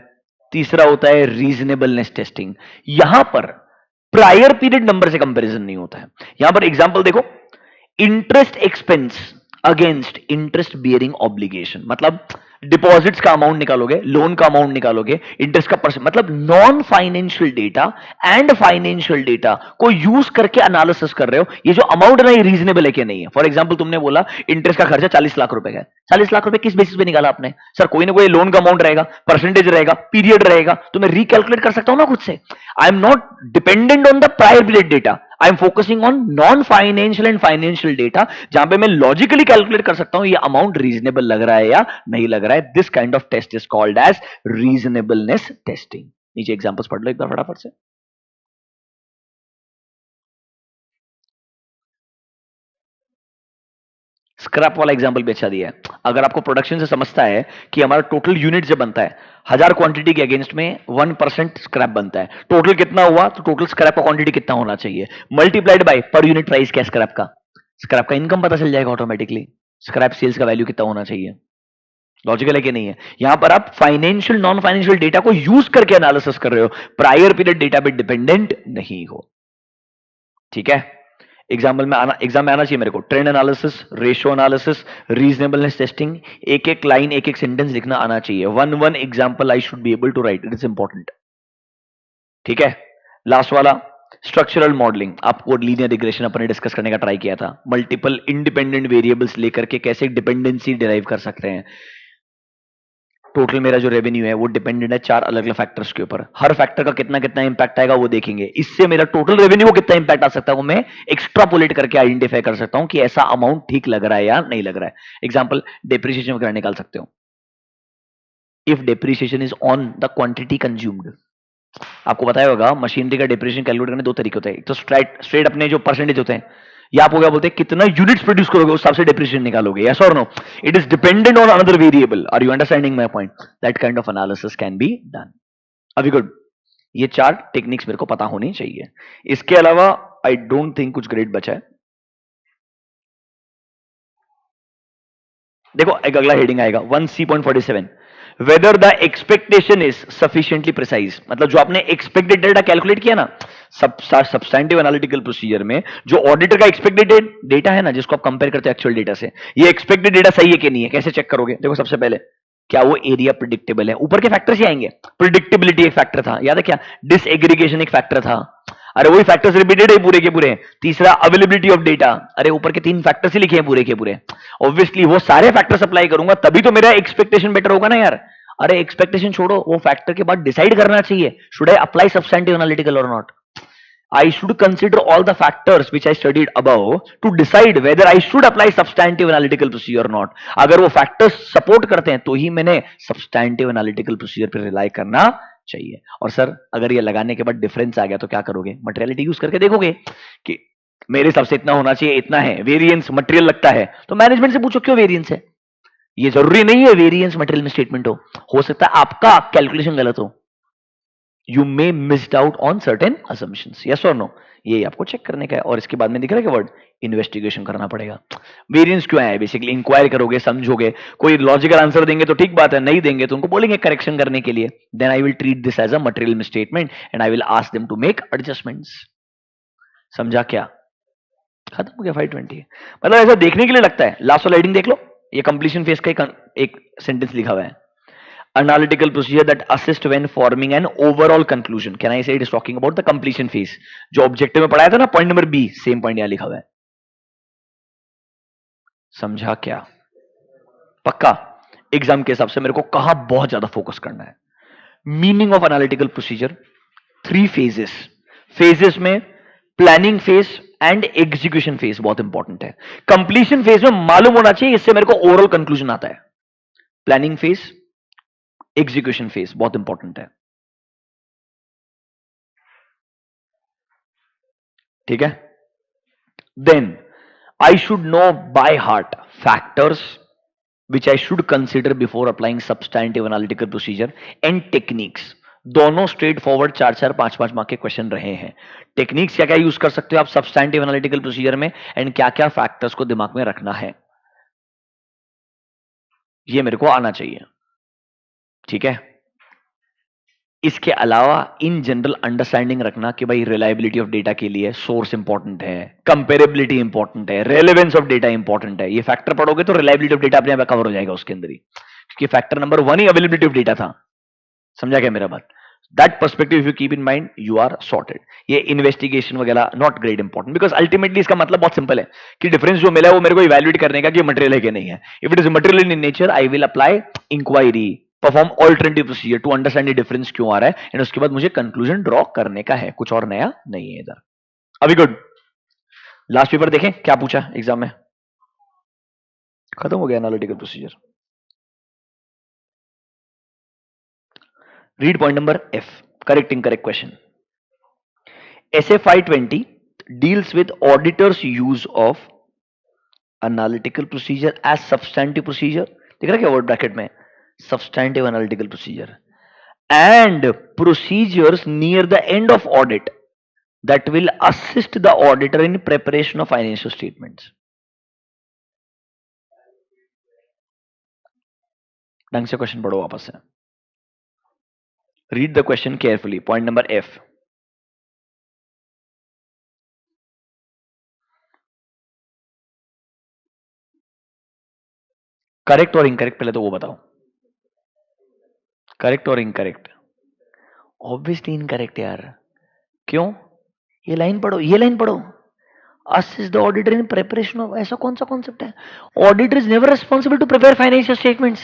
तीसरा होता है रीजनेबलनेस टेस्टिंग, यहां पर प्रायर पीरियड नंबर से कंपैरिजन नहीं होता है। यहां पर एग्जांपल देखो, interest expense against interest bearing obligation, मतलब डिपॉजिट्स का अमाउंट निकालोगे, लोन का अमाउंट निकालोगे, इंटरेस्ट का परसेंट, मतलब non financial data and financial data को यूज करके एनालिसिस कर रहे हो, ये जो अमाउंट है ना ये रीजनेबल है कि नहीं है। फॉर एग्जांपल तुमने बोला इंटरेस्ट का खर्चा 40 लाख रुपए का है, 40 लाख रुपए किस बेसिस पे निकाला आपने? सर कोई ना कोई लोन का अमाउंट रहेगा, परसेंटेज रहेगा, पीरियड रहेगा, तो मैं रिकैलकुलेट कर सकता हूं ना खुद से। I am not dependent on the prior period data, I am focusing on non financial and financial data, जहां पे मैं लॉजिकली कैलकुलेट कर सकता हूं ये अमाउंट रीजनेबल लग रहा है या नहीं लग रहा है। This kind of test is called as reasonableness testing. नीचे एग्जांपल्स पढ़ लो एक बार फटाफट से। स्क्रैप वाला एग्जांपल भी अच्छा दिया है। अगर आपको प्रोडक्शन से समझता है कि हमारा टोटल यूनिट जब बनता है 1000 क्वांटिटी के अगेंस्ट में 1% स्क्रैप बनता है, टोटल कितना हुआ, तो टोटल स्क्रैप का क्वांटिटी कितना होना चाहिए, multiplied by per unit price क्या स्क्रैप का इनकम पता चल जाएगा ऑटोमेटिकली, स्क्रैप सेल्स का वैल्यू कितना होना चाहिए। लॉजिकल है कि नहीं है? यहां पर आप फाइनेंशियल नॉन फाइनेंशियल डेटा को यूज करके एनालिसिस कर रहे हो, प्रायर पीरियड डेटा पे डिपेंडेंट नहीं हो, ठीक है। एग्जाम में आना चाहिए मेरे को trend analysis, ratio analysis, reasonableness testing, एक एक लाइन एक एक सेंटेंस लिखना आना चाहिए। One example I should be able to write, it is important, ठीक है। लास्ट वाला स्ट्रक्चरल मॉडलिंग, आपको लीनियर रिग्रेशन अपने डिस्कस करने का ट्राई किया था, मल्टीपल इंडिपेंडेंट वेरिएबल्स लेकर के कैसे डिपेंडेंसी डिराइव कर सकते हैं। टोटल मेरा जो रेवेन्यू है वो डिपेंडेंट है 4 अलग अलग फैक्टर्स के ऊपर, हर फैक्टर का कितना कितना इंपैक्ट आएगा वो देखेंगे, इससे मेरा टोटल रेवेन्यू को कितना इंपैक्ट आ सकता है वो मैं एक्स्ट्रापोलेट करके आइडेंटिफाई कर सकता हूं कि ऐसा अमाउंट ठीक लग रहा है या नहीं लग रहा है। एग्जांपल डेप्रिसिएशन वगैरह निकाल सकते हो। If depreciation is on the quantity consumed, आपको बताया होगा मशीनरी का डेप्रिसिएशन कैलकुलेट करने 2 तरीके होते हैं, एक तो स्ट्रेट अपने जो परसेंटेज होते हैं, या आपको क्या बोलते हैं, कितना यूनिट्स प्रोड्यूस करोगे उस हिसाब से डेप्रिसिएशन निकालोगे, यस और no? It is dependent on another variable. Are you understanding my point? That kind of analysis can be done. अभी गुड, ये 4 टेक्निक्स मेरे को पता होनी चाहिए। इसके अलावा आई डोंट थिंक कुछ ग्रेड बचा है। देखो एक अगला हेडिंग आएगा 1C.47, whether the expectation is sufficiently precise. मतलब जो आपने एक्सपेक्टेड डेटा कैलकुलेट किया ना सब्सटैंटिव एनालिटिकल प्रोसीजर में, जो ऑडिटर का एक्सपेक्टेड डेटा है ना, जिसको आप कंपेयर करते हो एक्चुअल डेटा से, ये एक्सपेक्टेड डेटा सही है कि नहीं है, कैसे चेक करोगे? देखो सबसे पहले क्या वो एरिया प्रिडिक्टेबल है? ऊपर के फैक्टर्स ही आएंगे। प्रिडिक्टेबिलिटी एक फैक्टर था, याद है क्या? डिसएग्रीगेशन एक फैक्टर था, अरे वही फैक्टर्स रिपीटेड है पूरे के पूरे। तीसरा अवेलेबिलिटी ऑफ डेटा, अरे ऊपर के 3 फैक्टर्स ही लिखे हैं पूरे के पूरे। ऑब्वियसली वो सारे फैक्टर्स अप्लाई करूंगा तभी तो मेरा एक्सपेक्टेशन बेटर होगा ना यार। अरे एक्सपेक्टेशन छोड़ो, वो फैक्टर के बाद डिसाइड करना चाहिए, should I apply substantive analytical और not? I should consider all the factors which I studied above to decide whether I should apply substantive analytical procedure or not. अगर वो factors support करते हैं तो ही मैंने substantive analytical procedure पर rely करना चाहिए। और सर अगर ये लगाने के बाद डिफरेंस आ गया तो क्या करोगे? मटेरियलिटी यूज करके देखोगे कि मेरे हिसाब से इतना होना चाहिए, इतना है, वेरिएंस मटेरियल लगता है, तो मैनेजमेंट से पूछो क्यों वेरिएंस है। ये जरूरी नहीं है वेरिएंस मटेरियल में स्टेटमेंट हो सकता है आपका कैलकुलेशन गलत हो। You may missed out on certain assumptions, yes और नो? ये आपको चेक करने का है। और इसके बाद में दिख रहा है क्या वर्ड? इन्वेस्टिगेशन करना पड़ेगा। वेरिएंस क्यों आया है? बेसिकली इंक्वायर करोगे, समझोगे, कोई लॉजिकल आंसर देंगे तो ठीक बात है, नहीं देंगे तो उनको बोलेंगे करेक्शन करने के लिए। Then I will treat this as a material misstatement and I will ask them to make adjustments. समझा क्या? खत्म हो गया 520। मतलब ऐसा देखने के लिए लगता है। लास्ट वाला हेडिंग देख लो, ये कंप्लीशन फेज का एक सेंटेंस लिखा हुआ है, analytical procedure that assist when forming an overall conclusion. Can I say it is talking about the completion phase? जो ऑब्जेक्टिव में पढ़ाया था ना, point number B, same point यहां लिखा हुआ है। समझा क्या? पक्का? एग्जाम के हिसाब से मेरे को कहां बहुत ज्यादा फोकस करना है? Meaning of analytical procedure, 3 phases. Phases में planning phase and execution phase बहुत इंपॉर्टेंट है। कंप्लीशन फेज में मालूम होना चाहिए, इससे मेरे को ओवरऑल कंक्लूजन आता है। प्लानिंग फेज, एग्जीक्यूशन फेज बहुत इंपॉर्टेंट है, ठीक है? Then I should know by heart factors which I should consider before applying substantive analytical procedure and techniques. दोनों स्ट्रेट फॉरवर्ड 4-4, 5-5 मार्क के क्वेश्चन रहे हैं। टेक्निक्स क्या क्या यूज कर सकते हो आप सब्सटैंटिव एनालिटिकल प्रोसीजर में, एंड क्या क्या फैक्टर्स को दिमाग में रखना है, ये मेरे को आना चाहिए, ठीक है? इसके अलावा इन जनरल अंडरस्टैंडिंग रखना कि भाई रिलायबिलिटी ऑफ डेटा के लिए सोर्स इंपॉर्टेंट है, कंपेरेबिलिटी इंपॉर्टेंट है, रेलेवेंस ऑफ डेटा इंपॉर्टेंट है। ये फैक्टर पढ़ोगे तो रिलायबिलिटी ऑफ डेटा अपने आप कवर हो जाएगा उसके अंदर ही, क्योंकि फैक्टर नंबर 1 ही अवेलेबिलिटी ऑफ डेटा था। समझा क्या मेरा बात? That perspective if you keep in mind you are sorted. ये इन्वेस्टिगेशन वगैरह not great important, because ultimately इसका मतलब बहुत सिंपल है कि डिफरेंस जो मिला है वो मेरे को इवैल्यूएट करने का कि मटेरियल है कि नहीं है। If it is material in nature I will apply inquiry, perform alternative procedure to understand ये डिफरेंस क्यों आ रहा है, एंड उसके बाद मुझे कंक्लूजन ड्रॉ करने का है, कुछ और नया नहीं है इधर। अभी गुड, लास्ट पेपर देखें क्या पूछा एग्जाम में। खत्म हो गया analytical procedure. Read point number F, correct incorrect question. SF 520 deals with auditors use of analytical procedure as substantive procedure, दिख रहा है क्या वर्ड ब्रैकेट में? substantive analytical procedure and procedures near the end of audit that will assist the auditor in preparation of financial statements. ढंग से क्वेश्चन पढ़ो वापस से, read the question carefully. Point number F, correct और इनकरेक्ट पहले तो वो बताओ, करेक्ट और इनकरेक्ट? ऑब्वियसली इनकरेक्ट यार, क्यों? ये लाइन पढ़ो, ये लाइन पढ़ो, assist the auditor in preparation of, ऐसा कौन सा कॉन्सेप्ट है? Auditor is never responsible to prepare financial statements,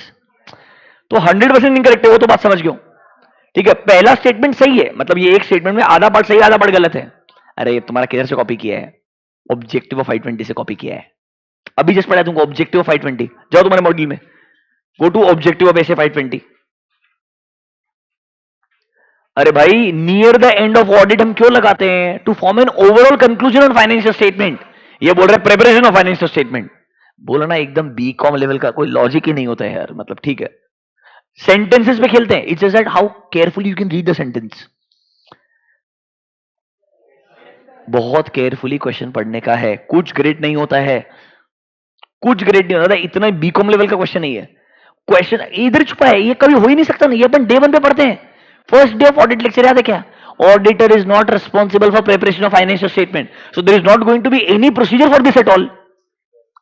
तो 100% इनकरेक्ट है वो तो बात समझ गयो, ठीक है? पहला स्टेटमेंट सही है, मतलब ये एक स्टेटमेंट में आधा पार्ट सही आधा पार्ट गलत है। अरे तुम्हारा किधर से कॉपी किया है? ऑब्जेक्टिव ऑफ 520 से कॉपी किया है, अभी जस्ट पढ़ा तुमको ऑब्जेक्टिव ऑफ 520, जाओ तुम्हारे मॉड्यूल में, गो टू ऑब्जेक्टिव ऑफ ऐसे 520। अरे भाई near the end of audit हम क्यों लगाते हैं? To form an overall conclusion on financial statement. ये बोल रहे प्रिपरेशन ऑफ फाइनेंशियल स्टेटमेंट, बोला ना एकदम बीकॉम लेवल का, कोई लॉजिक ही नहीं होता है यार, मतलब ठीक है। सेंटेंसेस पे खेलते हैं, it's just that how carefully you can read the sentence. बहुत केयरफुली क्वेश्चन पढ़ने का है, कुछ ग्रेड नहीं होता है, कुछ ग्रेड नहीं होता, इतना बीकॉम लेवल का क्वेश्चन नहीं है। क्वेश्चन इधर छुपा है, ये कभी हो ही नहीं सकता ना, ये अपन डे 1 पे पढ़ते हैं, first day of audit lecture याद है क्या? Auditor is not responsible for preparation of financial statement, so there is not going to be any procedure for this at all.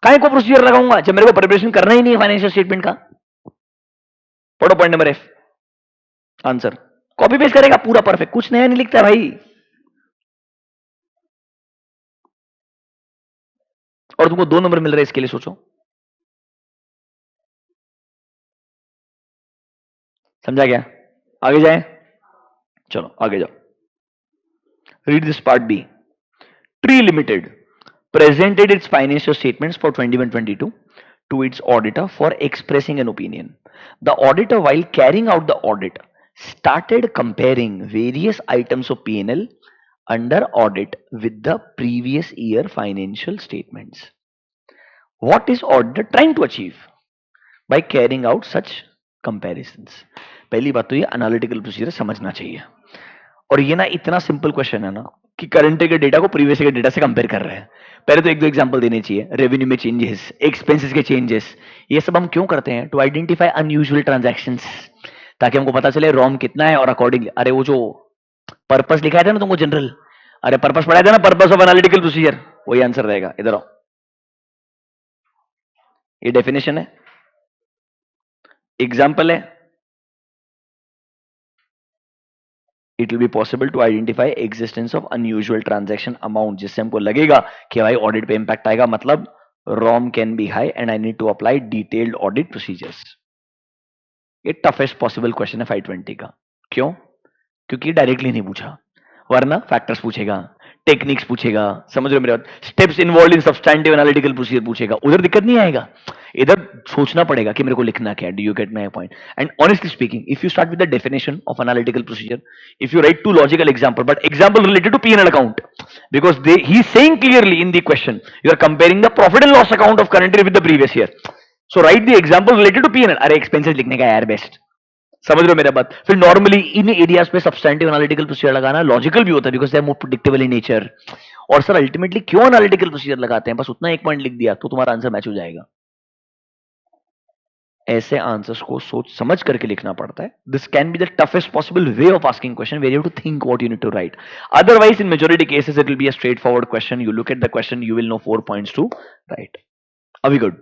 काहे को प्रोसीजर लगाऊंगा जब मेरे को प्रिपरेशन करना ही नहीं है फाइनेंशियल स्टेटमेंट का। पढ़ो point number F, answer copy paste करेगा पूरा परफेक्ट, कुछ नया नहीं लिखता भाई। और तुमको 2 नंबर मिल रहे हैं इसके लिए, सोचो। समझा क्या? आगे जाए, चलो आगे जाओ। Read this part B. Tree Limited presented its financial statements for 21-22 to its auditor for expressing an opinion. The auditor, while carrying out the audit, started comparing various items of P&L under audit with the previous year financial statements. What is auditor trying to achieve by carrying out such comparisons? पहली बात तो ये एनालिटिकल प्रोसीजर समझना चाहिए, और ये ना इतना सिंपल क्वेश्चन है ना कि करंट के डेटा को प्रीवियस के डेटा से कंपेयर कर रहे हैं। पहले तो एक दो एग्जांपल देने चाहिए, रेवेन्यू में चेंजेस, एक्सपेंसेस के चेंजेस, ये सब हम क्यों करते हैं? टू आइडेंटिफाई अनयूजुअल ट्रांजैक्शंस, ताकि हमको पता चले रॉम कितना है और अकॉर्डिंगली। अरे वो जो पर्पस लिखा था ना तुमको जनरल, अरे पर्पस पढ़ाया था ना, पर्पस ऑफ एनालिटिकल प्रोसीजर, वही आंसर रहेगा। इधर आओ, ये डेफिनेशन है, एग्जाम्पल है। It will be possible to identify existence of unusual transaction amount, जिससे हमको लगेगा कि भाई ऑडिट पे इंपैक्ट आएगा, मतलब ROM can be high and I need to apply detailed audit procedures. ये टफेस्ट पॉसिबल क्वेश्चन है 520 का। क्यों? क्योंकि डायरेक्टली नहीं पूछा, वरना फैक्टर्स पूछेगा, टेक्निक्स पूछेगा, समझ रहे हो मेरे बात, steps involve in substantive analytical procedure पूछेगा, उधर दिक्कत नहीं आएगा, इधर सोचना पड़ेगा कि मेरे को लिखना क्या है। Do you get my point? And honestly speaking, if you start with the definition of analytical procedure, if you write to logical example, but example related to P&L account, because they he is saying clearly in the question you are comparing the profit and loss account of current year with the previous year, so write the example related to P&L। अरे एक्सपेंसेस लिखने का यार बेस्ट, समझ रहे हो मेरा बात? फिर नॉर्मली इन एरियाज पे सब्सटैंटिव एनालिटिकल प्रोसीजर लगाना लॉजिकल भी होता है, because they are more predictable in nature. और सर अल्टीमेटली क्यों एनालिटिकल प्रोसीजर लगाते हैं? बस उतना एक पॉइंट लिख दिया तो तुम्हारा आंसर मैच हो जाएगा। ऐसे आंसर्स को सोच समझ करके लिखना पड़ता है। This can be the toughest possible way of asking question, where you to think what you need to write. Otherwise in majority cases it will be a straightforward question, you look at the question, you will know 4 points to write. अभी गुड।